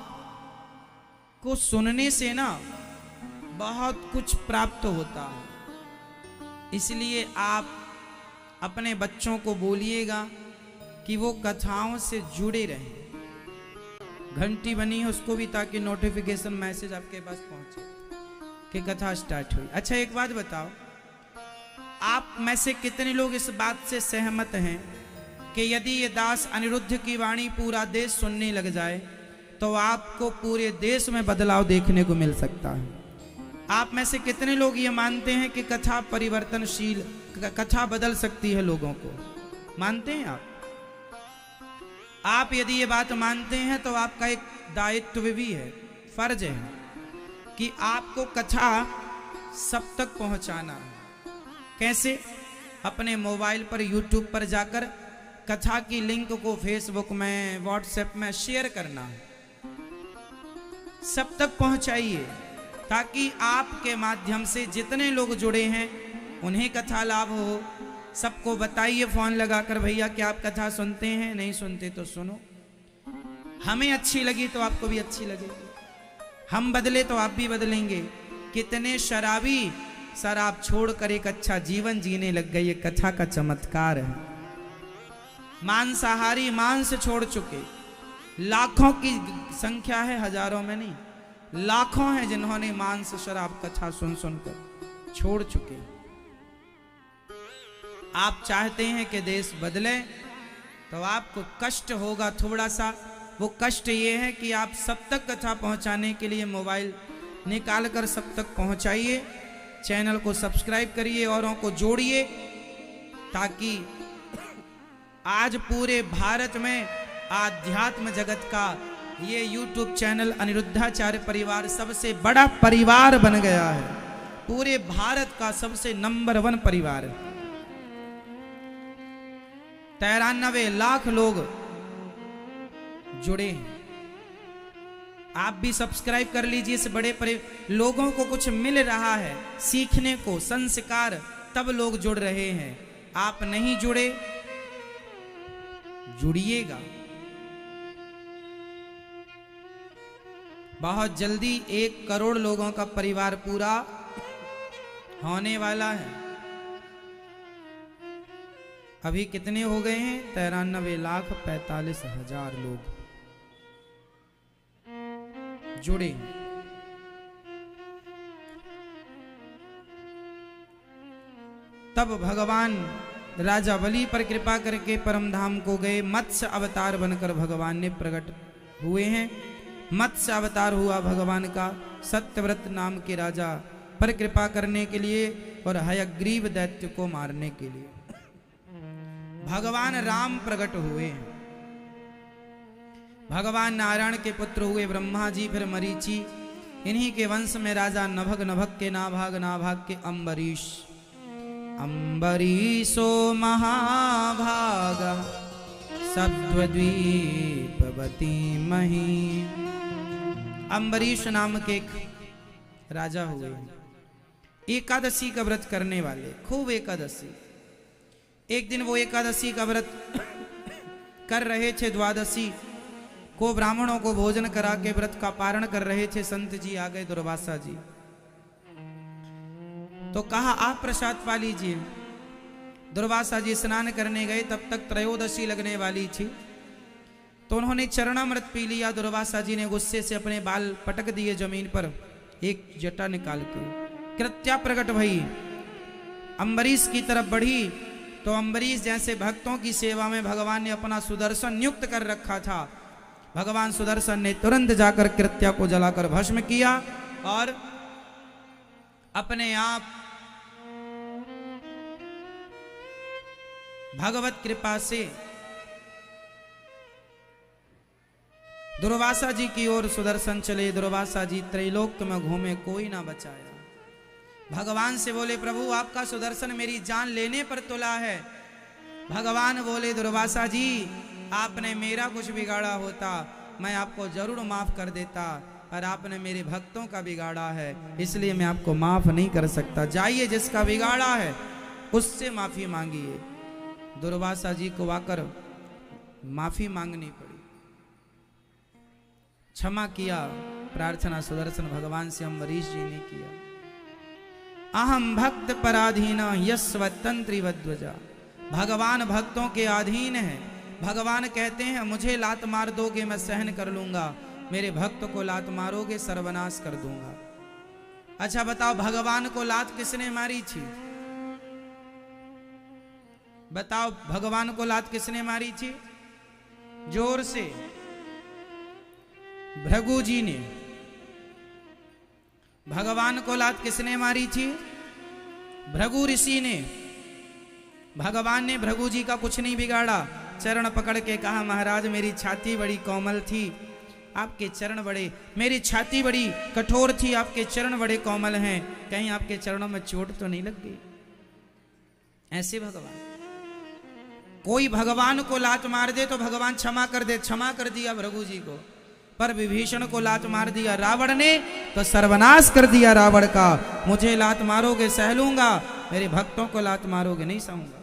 को सुनने से ना बहुत कुछ प्राप्त होता है। इसलिए आप अपने बच्चों को बोलिएगा कि वो कथाओं से जुड़े रहें। घंटी बनी है उसको भी, ताकि नोटिफिकेशन मैसेज आपके पास पहुंचे कि कथा स्टार्ट हुई। अच्छा एक बात बताओ, आप में से कितने लोग इस बात से सहमत हैं कि यदि ये दास अनिरुद्ध की वाणी पूरा देश सुनने लग जाए तो आपको पूरे देश में बदलाव देखने को मिल सकता है? आप में से कितने लोग ये मानते हैं कि कथा परिवर्तनशील, कथा बदल सकती है लोगों को? मानते हैं आप? आप यदि ये बात मानते हैं तो आपका एक दायित्व भी है, फर्ज है कि आपको कथा सब तक पहुंचाना है। कैसे? अपने मोबाइल पर यूट्यूब पर जाकर कथा की लिंक को फेसबुक में, व्हाट्सएप में शेयर करना, सब तक पहुंचाइए, ताकि आपके माध्यम से जितने लोग जुड़े हैं उन्हें कथा लाभ हो। सबको बताइए फोन लगाकर, भैया क्या आप कथा सुनते हैं? नहीं सुनते तो सुनो, हमें अच्छी लगी तो आपको भी अच्छी लगेगी, हम बदले तो आप भी बदलेंगे। कितने शराबी शराब छोड़कर एक अच्छा जीवन जीने लग गए, ये कथा का चमत्कार है। मांसाहारी मांस छोड़ चुके लाखों की संख्या है, हजारों में नहीं, लाखों हैं जिन्होंने मांस शराब कथा सुन सुनकर छोड़ चुके। आप चाहते हैं कि देश बदले तो आपको कष्ट होगा थोड़ा सा। वो कष्ट ये है कि आप सब तक कथा पहुंचाने के लिए मोबाइल निकाल कर सब तक पहुंचाइए, चैनल को सब्सक्राइब करिए, औरों को जोड़िए, ताकि आज पूरे भारत में आध्यात्म जगत का ये YouTube चैनल अनिरुद्धाचार्य परिवार सबसे बड़ा परिवार बन गया है, पूरे भारत का सबसे नंबर 1 परिवार। 93 लाख लोग जुड़े हैं। आप भी सब्सक्राइब कर लीजिए, इस बड़े लोगों को कुछ मिल रहा है सीखने को, संस्कार, तब लोग जुड़ रहे हैं। आप नहीं जुड़े, जुड़िएगा। बहुत जल्दी 1 करोड़ लोगों का परिवार पूरा होने वाला है। अभी कितने हो गए हैं? 93,45,000 लोग जुड़े। तब भगवान राजा बलि पर कृपा करके परम धाम को गए, मत्स्य अवतार बनकर भगवान ने प्रकट हुए हैं। मत्स्य अवतार हुआ भगवान का सत्यव्रत नाम के राजा पर कृपा करने के लिए और हयग्रीव दैत्य को मारने के लिए। भगवान राम प्रकट हुए। भगवान नारायण के पुत्र हुए ब्रह्मा जी, फिर मरीचि, इन्हीं के वंश में राजा नभग, नभग के नाभाग, नाभाग के अम्बरीश, अम्बरीशो महाभागा सद्वद्वीपवती मही। अम्बरीश नाम के एक राजा हुए, एकादशी का व्रत करने वाले, खूब एकादशी। एक दिन वो एकादशी का व्रत कर रहे थे, द्वादशी को ब्राह्मणों को भोजन करा के व्रत का पारण कर रहे थे। संत जी आ गए, दुर्वासा जी, तो कहा आप प्रसाद पा लीजिए। दुर्वासा जी स्नान करने गए, तब तक त्रयोदशी लगने वाली थी, तो उन्होंने चरणामृत पी लिया। दुर्वासा जी ने गुस्से से अपने बाल पटक दिए जमीन पर, एक जटा निकाल के। कृत्या प्रकट भई, अम्बरीश की तरफ बढ़ी, तो अम्बरीश जैसे भक्तों की सेवा में भगवान ने अपना सुदर्शन नियुक्त कर रखा था। भगवान सुदर्शन ने तुरंत जाकर कृत्या को जलाकर भस्म किया और अपने आप भगवत कृपा से दुर्वासा जी की ओर सुदर्शन चले। दुर्वासा जी त्रैलोक्य में घूमे, कोई ना बचाया। भगवान से बोले, प्रभु आपका सुदर्शन मेरी जान लेने पर तुला है। भगवान बोले, दुर्वासा जी आपने मेरा कुछ बिगाड़ा होता मैं आपको जरूर माफ कर देता, पर आपने मेरे भक्तों का बिगाड़ा है, इसलिए मैं आपको माफ नहीं कर सकता। जाइए, जिसका बिगाड़ा है उससे माफी मांगिए। दुर्वासा जी को आकर माफी मांगनी पड़ी, क्षमा किया, प्रार्थना सुदर्शन भगवान से अम्बरीश जी ने किया। अहम भक्त पराधीना यस्वतंत्री वध्वजा। भगवान भक्तों के अधीन है। भगवान कहते हैं मुझे लात मार दोगे मैं सहन कर लूंगा, मेरे भक्त को लात मारोगे सर्वनाश कर दूंगा। अच्छा बताओ, भगवान को लात किसने मारी थी? बताओ, भगवान को लात किसने मारी थी? जोर से। भृगु जी ने। भगवान को लात किसने मारी थी? भृगु ऋषि ने। भगवान ने भृगु जी का कुछ नहीं बिगाड़ा, चरण पकड़ के कहा, महाराज मेरी छाती बड़ी कोमल थी, आपके चरण बड़े, मेरी छाती बड़ी कठोर थी, आपके चरण बड़े कोमल हैं, कहीं आपके चरणों में चोट तो नहीं लग गई? ऐसे भगवान। कोई भगवान को लात मार दे तो भगवान क्षमा कर दे, क्षमा कर दिया रघु जी को। पर विभीषण को लात मार दिया रावण ने तो सर्वनाश कर दिया रावण का। मुझे लात मारोगे सह लूंगा, मेरे भक्तों को लात मारोगे नहीं सहूंगा।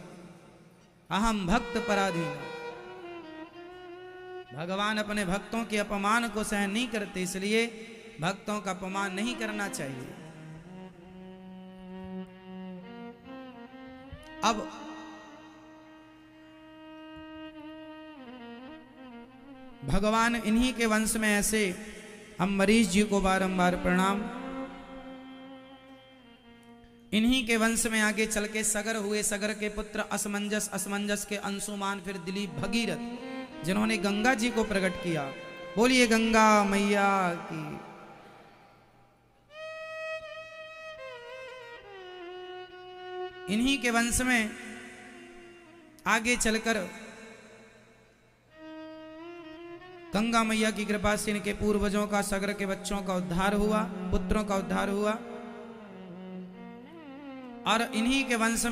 अहम भक्त पराधीन। भगवान अपने भक्तों के अपमान को सहन नहीं करते, इसलिए भक्तों का अपमान नहीं करना चाहिए। अब भगवान इन्हीं के वंश में ऐसे अम्बरीश जी को बारंबार प्रणाम। इन्हीं के वंश में आगे चल के सगर हुए, सगर के पुत्र असमंजस, असमंजस के अंशुमान, फिर दिलीप, भगीरथ, जिन्होंने गंगा जी को प्रकट किया। बोलिए गंगा मैया की। इन्हीं के वंश में आगे चलकर गंगा मैया की कृपा से इनके पूर्वजों का, सगर के बच्चों का उद्धार हुआ, पुत्रों का उद्धार हुआ। और इन्हीं के वंश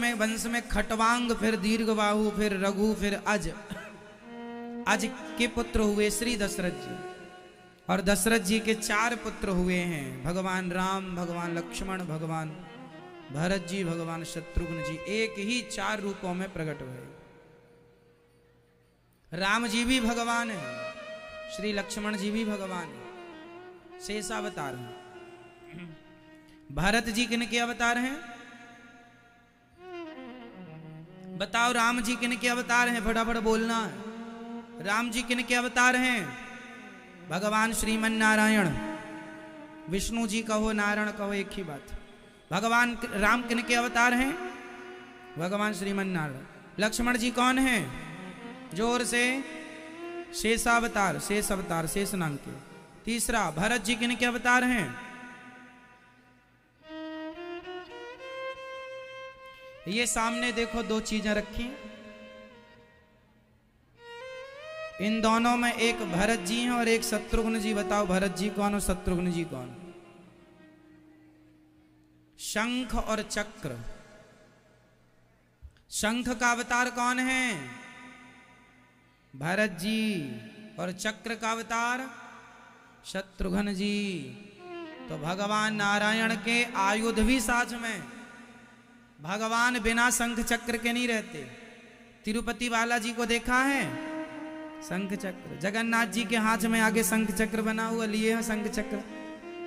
में खटवांग, फिर दीर्घबाहु, फिर रघु, फिर अज के पुत्र हुए श्री दशरथ जी। और दशरथ जी के 4 पुत्र हुए हैं, भगवान राम, भगवान लक्ष्मण, भगवान भरत जी, भगवान शत्रुघ्न जी। एक ही 4 रूपों में प्रकट हुए। राम जी भी भगवान है, श्री लक्ष्मण जी भी भगवान है, शेषावतार हैं। भरत जी किनके अवतार हैं? बताओ, राम जी किनके अवतार हैं? फटाफट बोलना है। राम जी किनके अवतार हैं? भगवान श्रीमन नारायण। विष्णु जी कहो, नारायण कहो, एक ही बात। भगवान राम किनके अवतार हैं? भगवान श्रीमन नारायण। लक्ष्मण जी कौन हैं? जोर से। शेषावतार, शेष अवतार, शेष नाम के। तीसरा, भरत जी किनके अवतार हैं? ये सामने देखो 2 चीजें रखी, इन दोनों में एक भरत जी हैं और एक शत्रुघ्न जी। बताओ भरत जी कौन और शत्रुघ्न जी कौन? शंख और चक्र। शंख का अवतार कौन है? भरत जी। और चक्र का अवतार शत्रुघ्न जी। तो भगवान नारायण के आयुध भी साथ में। भगवान बिना शंख चक्र के नहीं रहते। तिरुपति बालाजी को देखा है? शंख चक्र। जगन्नाथ जी के हाथ में आगे शंख चक्र बना हुआ, लिए है शंख चक्र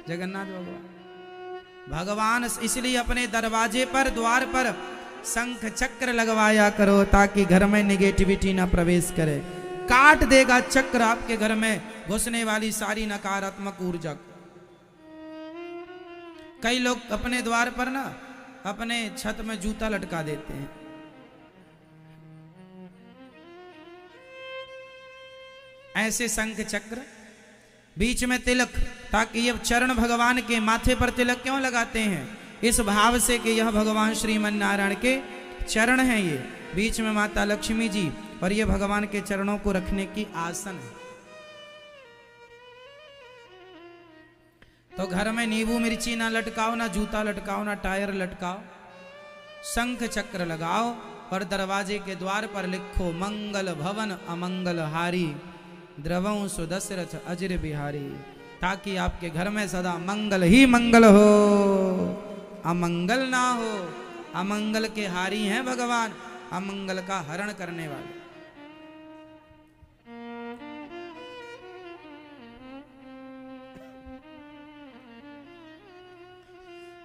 जगन्नाथ भगवान। भगवान इसलिए अपने दरवाजे पर, द्वार पर शंख चक्र लगवाया करो, ताकि घर में निगेटिविटी ना प्रवेश करे। काट देगा चक्र आपके घर में घुसने वाली सारी नकारात्मक ऊर्जा। कई लोग अपने द्वार पर ना, अपने छत में जूता लटका देते हैं। ऐसे शंख चक्र, बीच में तिलक, ताकि ये चरण भगवान के माथे पर तिलक क्यों लगाते हैं? इस भाव से कि यह भगवान श्रीमन नारायण के चरण हैं। ये बीच में माता लक्ष्मी जी, और ये भगवान के चरणों को रखने की आसन है। तो घर में नींबू मिर्ची ना लटकाओ, ना जूता लटकाओ, ना टायर लटकाओ, शंख चक्र लगाओ और दरवाजे के द्वार पर लिखो, मंगल भवन अमंगल हारी, द्रवं सुदशरथ अजर बिहारी। ताकि आपके घर में सदा मंगल ही मंगल हो, अमंगल ना हो। अमंगल के हारी हैं भगवान, अमंगल का हरण करने वाले।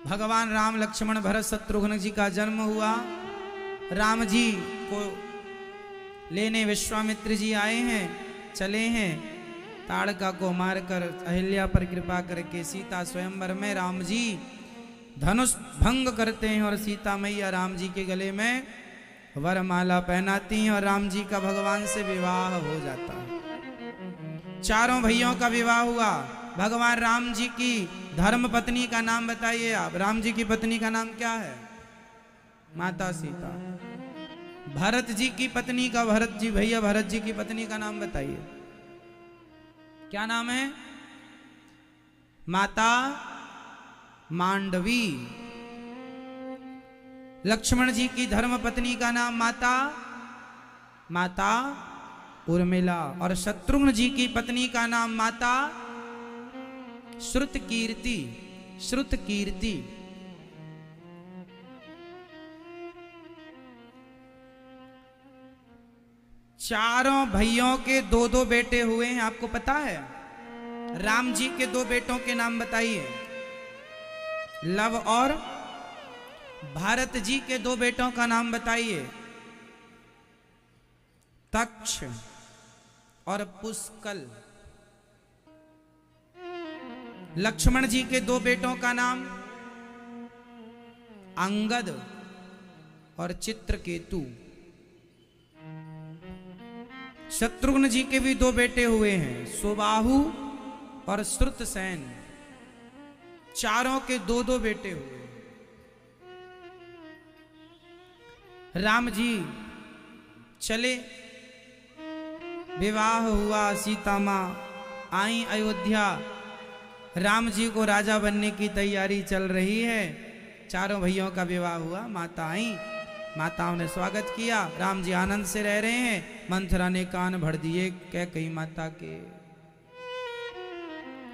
भगवान राम, लक्ष्मण, भरत, शत्रुघ्न जी का जन्म हुआ। राम जी को लेने विश्वामित्र जी आए हैं, चले हैं। ताड़का को मारकर अहिल्या पर कृपा करके सीता स्वयंवर में राम जी धनुष भंग करते हैं और सीता मैया राम जी के गले में वरमाला पहनाती हैं और राम जी का भगवान से विवाह हो जाता है। 4 भाइयों का विवाह हुआ। भगवान राम जी की धर्म पत्नी का नाम बताइए आप। राम जी की पत्नी का नाम क्या है? माता सीता। भरत जी की पत्नी का, भरत जी भैया भरत जी की पत्नी का नाम बताइए, क्या नाम है? माता मांडवी। लक्ष्मण जी की धर्म पत्नी का नाम माता माता उर्मिला, और शत्रुघ्न जी की पत्नी का नाम माता श्रुतकीर्ति। श्रुतकीर्ति चारों भाइयों के दो दो बेटे हुए हैं, आपको पता है? राम जी के दो बेटों के नाम बताइए। लव और भरत जी के दो बेटों का नाम बताइए। तक्ष और पुष्कल। लक्ष्मण जी के दो बेटों का नाम अंगद और चित्रकेतु। शत्रुघ्न जी के भी दो बेटे हुए हैं, सुबाहु और श्रुतसेन। चारों के दो दो बेटे हुए। राम जी चले, विवाह हुआ, सीता मां आई अयोध्या। राम जी को राजा बनने की तैयारी चल रही है। चारों भाइयों का विवाह हुआ, माता आई, माताओं ने स्वागत किया। राम जी आनंद से रह रहे हैं। मंथरा ने कान भर दिए कैकेयी माता के।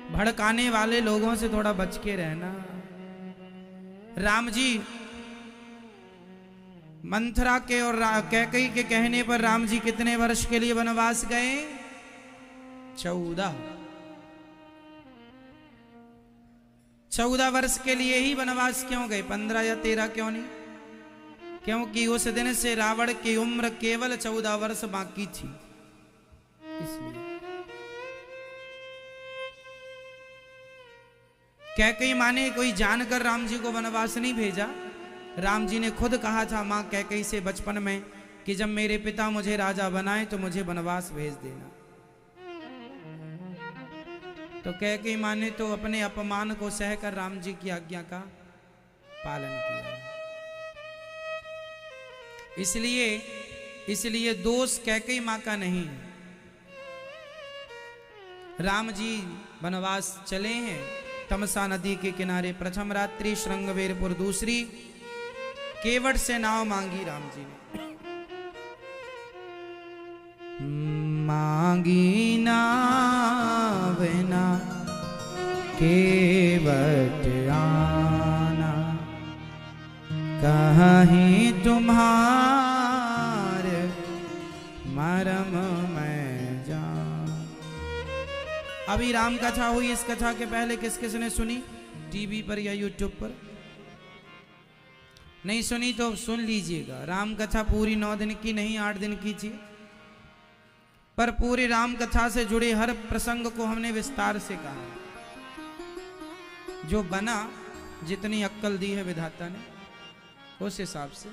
भड़काने वाले लोगों से थोड़ा बच के रहना। राम जी मंथरा के और कैकेयी के कहने पर राम जी कितने वर्ष के लिए वनवास गए? 14 वर्ष के लिए ही वनवास क्यों गए? 15 या 13 क्यों नहीं? क्योंकि उस दिन से रावण की उम्र केवल 14 वर्ष बाकी थी, इसलिए। कैकेयी मां ने कोई जानकर राम जी को वनवास नहीं भेजा। राम जी ने खुद कहा था मां कैकेयी से बचपन में कि जब मेरे पिता मुझे राजा बनाए तो मुझे वनवास भेज देना। तो कैकेयी मां ने तो अपने अपमान को सहकर राम जी की आज्ञा का पालन किया। इसलिए दोष कैकेयी मां का नहीं। राम जी वनवास चले हैं। तमसा नदी के किनारे प्रथम रात्रि, श्रृंगवेरपुर दूसरी। केवट से नाव मांगी राम जी ने। मांगी नाव ना केवट आना, कहीं तुम्हारे मरम में जान। अभी राम कथा हुई, इस कथा के पहले किस किस ने सुनी? टीवी पर या यूट्यूब पर? नहीं सुनी तो सुन लीजिएगा। राम कथा पूरी 9 दिन की नहीं, 8 दिन की थी, पर पूरी राम कथा से जुड़े हर प्रसंग को हमने विस्तार से कहा। जो बना, जितनी अक्कल दी है विधाता ने, उस हिसाब से।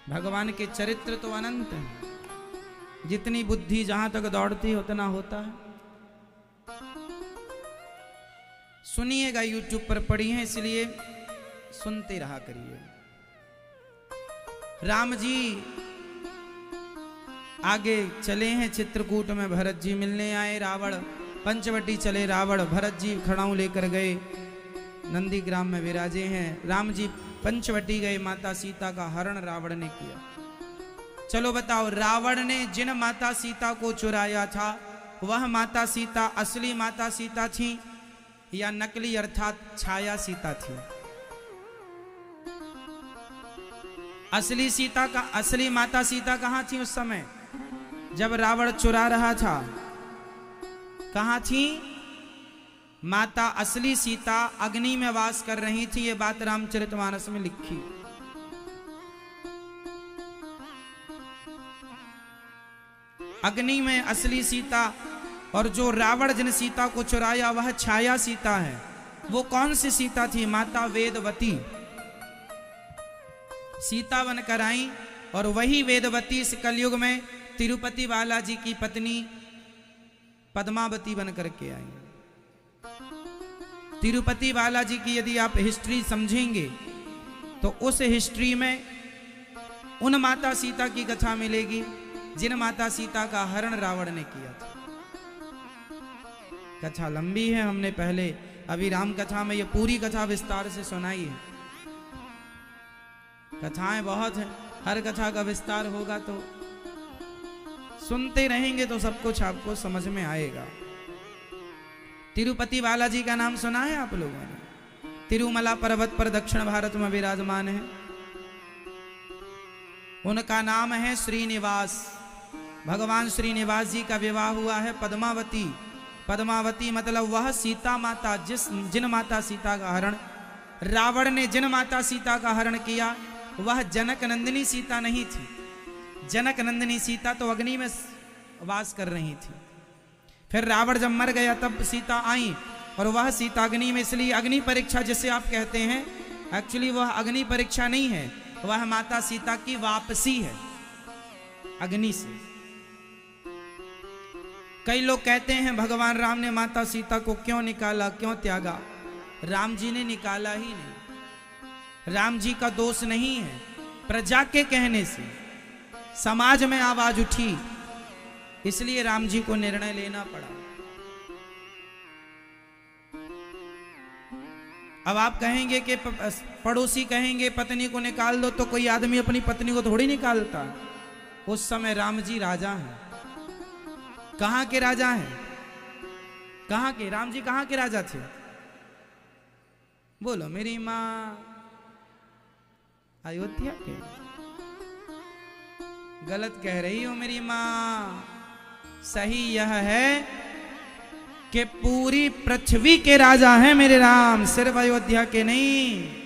भगवान के चरित्र तो अनंत हैं, जितनी बुद्धि जहां तक दौड़ती उतना होता है। सुनिएगा, यूट्यूब पर पड़ी है, इसलिए सुनते रहा करिए। राम जी आगे चले हैं। चित्रकूट में भरत जी मिलने आए। रावण पंचवटी चले। रावण भरत जी खड़ाऊ लेकर गए, नंदीग्राम में विराजे हैं। राम जी पंचवटी गए, माता सीता का हरण रावण ने किया। चलो बताओ, रावण ने जिन माता सीता को चुराया था, वह माता सीता असली माता सीता थी या नकली अर्थात छाया सीता थी? असली माता सीता कहां थी उस समय जब रावण चुरा रहा था? कहां थी? माता असली सीता अग्नि में वास कर रही थी। ये बात रामचरितमानस में लिखी। अग्नि में असली सीता, और जो रावण जिन सीता को चुराया वह छाया सीता है। वो कौन सी सीता थी? माता वेदवती सीता बनकर आई, और वही वेदवती इस कलयुग में तिरुपति बालाजी की पत्नी पद्मावती बनकर के आई। तिरुपति बालाजी की यदि आप हिस्ट्री समझेंगे तो उस हिस्ट्री में उन माता सीता की कथा मिलेगी जिन माता सीता का हरण रावण ने किया था। कथा लंबी है, हमने पहले अभी राम कथा में ये पूरी कथा विस्तार से सुनाई है। कथाएं बहुत हैं, हर कथा का विस्तार होगा तो सुनते रहेंगे तो सब कुछ आपको समझ में आएगा। तिरुपति बालाजी का नाम सुना है आप लोगों ने? तिरुमला पर्वत पर दक्षिण भारत में विराजमान है। उनका नाम है श्रीनिवास। भगवान श्रीनिवास जी का विवाह हुआ है पद्मावती। पद्मावती मतलब वह सीता माता जिन माता सीता का हरण रावण ने जिन माता सीता का हरण किया, वह जनक नंदिनी सीता नहीं थी। जनक नंदिनी सीता तो अग्नि में वास कर रही थी। फिर रावण जब मर गया तब सीता आई, और वह सीता अग्नि में, इसलिए अग्नि परीक्षा जिसे आप कहते हैं, एक्चुअली वह अग्नि परीक्षा नहीं है, वह माता सीता की वापसी है अग्नि से। कई लोग कहते हैं भगवान राम ने माता सीता को क्यों निकाला, क्यों त्यागा? राम जी ने निकाला ही नहीं। राम जी का दोष नहीं है, प्रजा के कहने से समाज में आवाज उठी, इसलिए राम जी को निर्णय लेना पड़ा। अब आप कहेंगे कि पड़ोसी कहेंगे पत्नी को निकाल दो, तो कोई आदमी अपनी पत्नी को थोड़ी निकालता। उस समय राम जी राजा हैं। कहां के राजा हैं? कहां के? राम जी कहां के राजा थे? बोलो। मेरी मां अयोध्या के। गलत कह रही हो मेरी मां। सही यह है कि पूरी पृथ्वी के राजा हैं मेरे राम, सिर्फ अयोध्या के नहीं।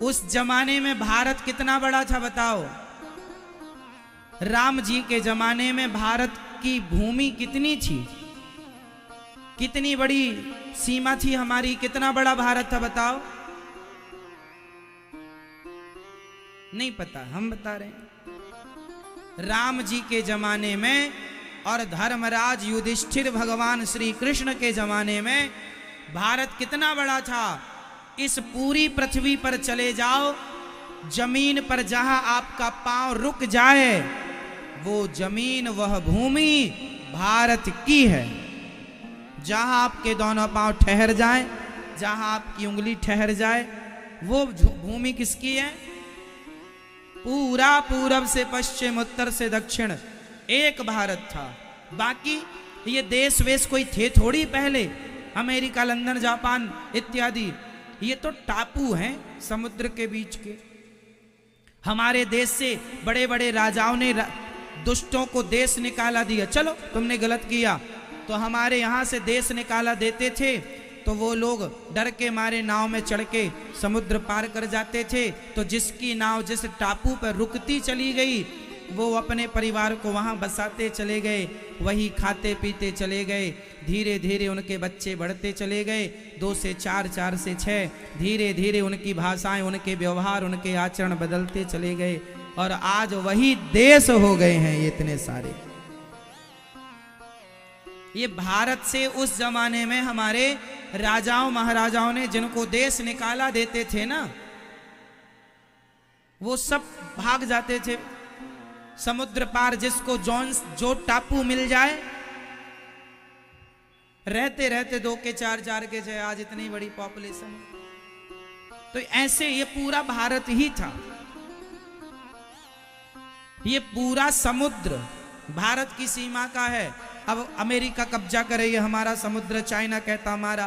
उस जमाने में भारत कितना बड़ा था बताओ? राम जी के जमाने में भारत की भूमि कितनी थी? कितनी बड़ी सीमा थी हमारी? कितना बड़ा भारत था बताओ? नहीं पता, हम बता रहे हैं। राम जी के जमाने में और धर्मराज युधिष्ठिर भगवान श्री कृष्ण के जमाने में भारत कितना बड़ा था? इस पूरी पृथ्वी पर चले जाओ, जमीन पर जहां आपका पांव रुक जाए, वो जमीन, वह भूमि भारत की है। जहां आपके दोनों पांव ठहर जाए, जहां आपकी उंगली ठहर जाए, वो भूमि किसकी है? पूरा पूरब से पश्चिम, उत्तर से दक्षिण एक भारत था। बाकी ये देश वेश कोई थे थोड़ी पहले, अमेरिका, लंदन, जापान इत्यादि, ये तो टापू हैं समुद्र के बीच के। हमारे देश से बड़े बड़े राजाओं ने दुष्टों को देश निकाला दिया। चलो तुमने गलत किया, तो हमारे यहाँ से देश निकाला देते थे, तो वो लोग डर के मारे नाव में चढ़ के समुद्र पार कर जाते थे। तो जिसकी नाव जिस टापू पर रुकती चली गई, वो अपने परिवार को वहाँ बसाते चले गए, वही खाते पीते चले गए। धीरे धीरे उनके बच्चे बढ़ते चले गए, 2 से 4, 4 से 6, धीरे धीरे उनकी भाषाएं, उनके व्यवहार, उनके आचरण बदलते चले गए, और आज वही देश हो गए हैं ये इतने सारे। ये भारत से उस जमाने में हमारे राजाओं महाराजाओं ने जिनको देश निकाला देते थे ना, वो सब भाग जाते थे समुद्र पार। जिसको जो टापू मिल जाए, रहते रहते 2 के 4, 4 के 6, आज इतनी बड़ी पॉपुलेशन। तो ऐसे ये पूरा भारत ही था। ये पूरा समुद्र भारत की सीमा का है। अब अमेरिका कब्जा करे ये हमारा समुद्र, चाइना कहता हमारा,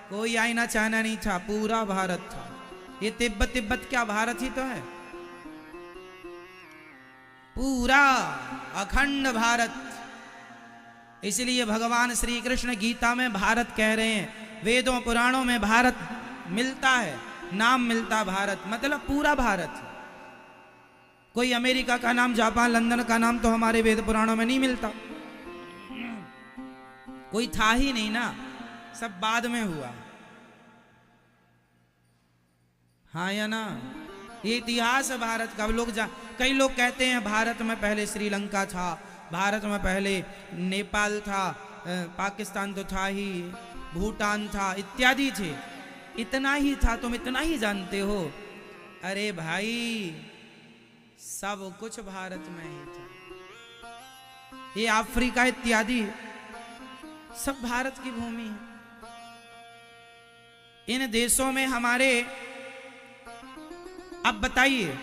कोई आईना चाइना नहीं था, पूरा भारत था। ये तिब्बत क्या भारत ही तो है? पूरा अखंड भारत। इसलिए भगवान श्री कृष्ण गीता में भारत कह रहे हैं, वेदों पुराणों में भारत मिलता है, नाम मिलता भारत, मतलब पूरा भारत। कोई अमेरिका का नाम, जापान, लंदन का नाम तो हमारे वेद पुराणों में नहीं मिलता, कोई था ही नहीं ना, सब बाद में हुआ। हाँ या ना? ये इतिहास है भारत का। कई लोग कहते हैं भारत में पहले श्रीलंका था, भारत में पहले नेपाल था, पाकिस्तान तो था ही, भूटान था, इत्यादि थे। इतना ही था, तुम इतना ही जानते हो? अरे भाई, सब कुछ भारत में ही था। ये अफ्रीका इत्यादि सब भारत की भूमि है। इन देशों में हमारे, अब बताइए,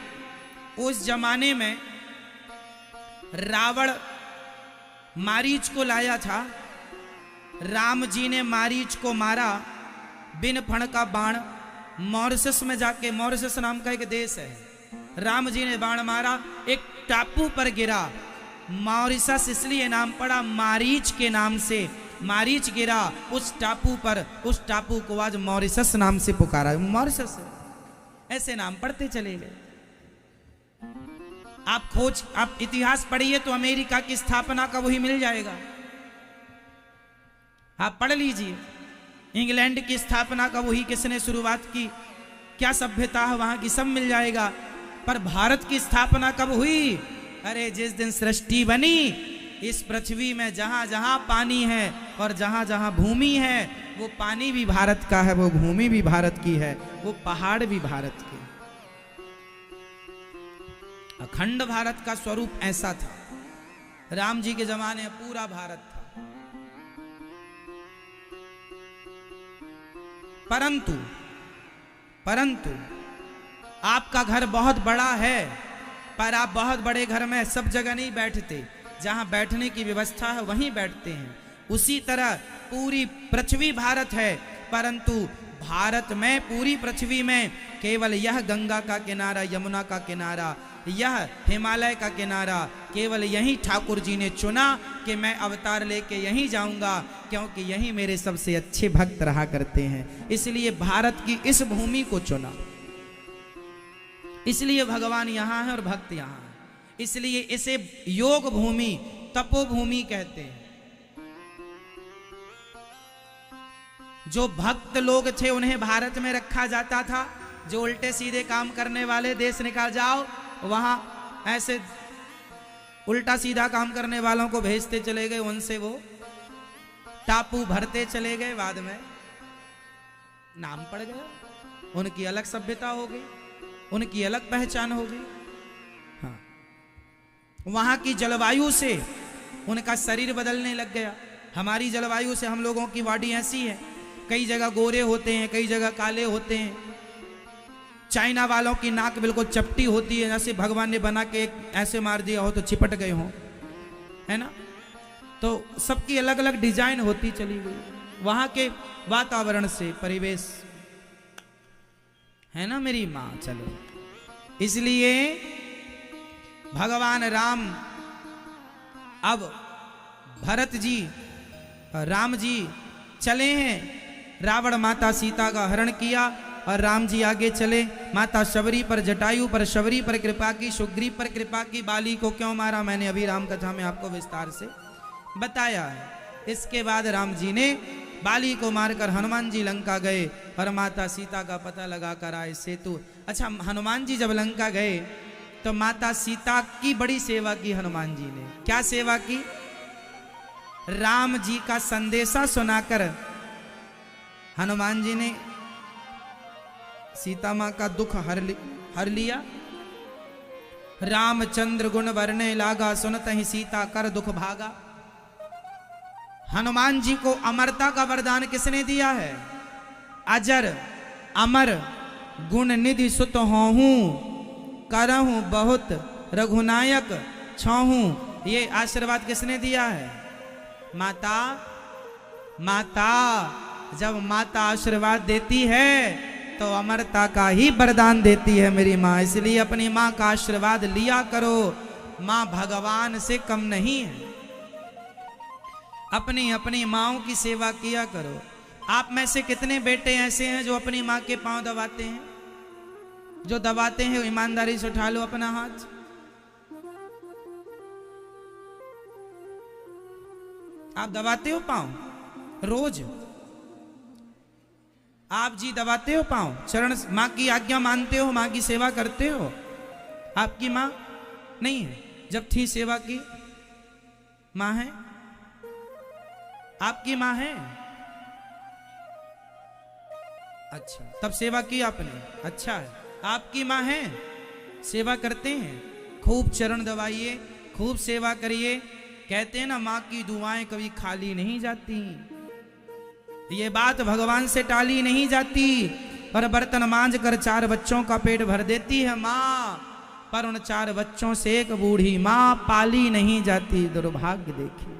उस जमाने में रावण मारीच को लाया था, राम जी ने मारीच को मारा बिन फण का बाण। मॉरिशस में जाके, मॉरिशस नाम का एक देश है, राम जी ने बाण मारा, एक टापू पर गिरा। मॉरिशस इसलिए नाम पड़ा मारीच के नाम से, मारीच गिरा उस टापू पर, उस टापू को आज मॉरिशस नाम से पुकारा। मॉरिशस ऐसे नाम पढ़ते चले गए। आप इतिहास पढ़िए तो अमेरिका की स्थापना का वही मिल जाएगा। आप पढ़ लीजिए इंग्लैंड की स्थापना का वही, किसने शुरुआत की, क्या सभ्यता है वहां की, सब मिल जाएगा। पर भारत की स्थापना कब हुई? अरे जिस दिन सृष्टि बनी, इस पृथ्वी में जहां जहां पानी है और जहां जहां भूमि है, वो पानी भी भारत का है, वो भूमि भी भारत की है, वो पहाड़ भी भारत के। अखंड भारत का स्वरूप ऐसा था। राम जी के जमाने में पूरा भारत था। परंतु आपका घर बहुत बड़ा है, पर आप बहुत बड़े घर में सब जगह नहीं बैठते, जहां बैठने की व्यवस्था है वहीं बैठते हैं। उसी तरह पूरी पृथ्वी भारत है, परंतु भारत में, पूरी पृथ्वी में केवल यह गंगा का किनारा, यमुना का किनारा, यह हिमालय का किनारा, केवल यही ठाकुर जी ने चुना कि मैं अवतार लेके यहीं जाऊंगा, क्योंकि यहीं मेरे सबसे अच्छे भक्त रहा करते हैं। इसलिए भारत की इस भूमि को चुना, इसलिए भगवान यहां है और भक्त यहां है। इसलिए इसे योग भूमि, तपोभूमि कहते हैं। जो भक्त लोग थे उन्हें भारत में रखा जाता था। जो उल्टे सीधे काम करने वाले, देश निकाल जाओ, वहां ऐसे उल्टा सीधा काम करने वालों को भेजते चले गए, उनसे वो टापू भरते चले गए, बाद में नाम पड़ गया, उनकी अलग सभ्यता हो गई, उनकी अलग पहचान हो गई। हाँ, वहां की जलवायु से उनका शरीर बदलने लग गया। हमारी जलवायु से हम लोगों की बॉडी ऐसी है, कई जगह गोरे होते हैं, कई जगह काले होते हैं। चाइना वालों की नाक बिल्कुल चपटी होती है, जैसे भगवान ने बना के ऐसे मार दिया हो तो चिपट गए हो, है ना। तो सबकी अलग अलग डिजाइन होती चली गई, वहां के वातावरण से, परिवेश, है ना मेरी माँ। चलो, इसलिए भगवान राम अब भरत जी, राम जी चले हैं। रावण माता सीता का हरण किया और राम जी आगे चले। माता शबरी पर, जटायु पर, शबरी पर कृपा की, सुग्रीव पर कृपा की। बाली को क्यों मारा मैंने अभी राम कथा में आपको विस्तार से बताया है। इसके बाद राम जी ने बाली को मारकर हनुमान जी लंका गए और माता सीता का पता लगा कर आए सेतु। अच्छा, हनुमान जी जब लंका गए तो माता सीता की बड़ी सेवा की हनुमान जी ने। क्या सेवा की? राम जी का संदेशा सुनाकर हनुमान जी ने सीता मां का दुख हर लिया। रामचंद्र गुण वर्णे लागा, सुनत ही सीता कर दुख भागा। हनुमान जी को अमरता का वरदान किसने दिया है? अजर अमर गुण निधि सुत होहूं, करहूं बहुत रघुनायक छहूं। ये आशीर्वाद किसने दिया है? माता। माता, जब माता आशीर्वाद देती है तो अमरता का ही वरदान देती है मेरी माँ। इसलिए अपनी माँ का आशीर्वाद लिया करो। माँ भगवान से कम नहीं है। अपनी अपनी माँओं की सेवा किया करो। आप में से कितने बेटे ऐसे हैं जो अपनी माँ के पांव दबाते हैं? जो दबाते हैं ईमानदारी से उठा लो अपना हाथ। आप दबाते हो पांव रोज? आप जी दबाते हो पांव? चरण, माँ की आज्ञा मानते हो? माँ की सेवा करते हो? आपकी माँ नहीं है, जब थी सेवा की माँ है? आपकी माँ है? अच्छा, तब सेवा की आपने, अच्छा है। आपकी माँ है, सेवा करते हैं, खूब चरण दबाइए, खूब सेवा करिए। कहते हैं ना, माँ की दुआएं कभी खाली नहीं जाती। ये बात भगवान से टाली नहीं जाती। और बर्तन मांज कर 4 बच्चों का पेट भर देती है माँ। पर उन 4 बच्चों से एक बूढ़ी माँ पाली नहीं जाती, दुर्भाग्य देखिए।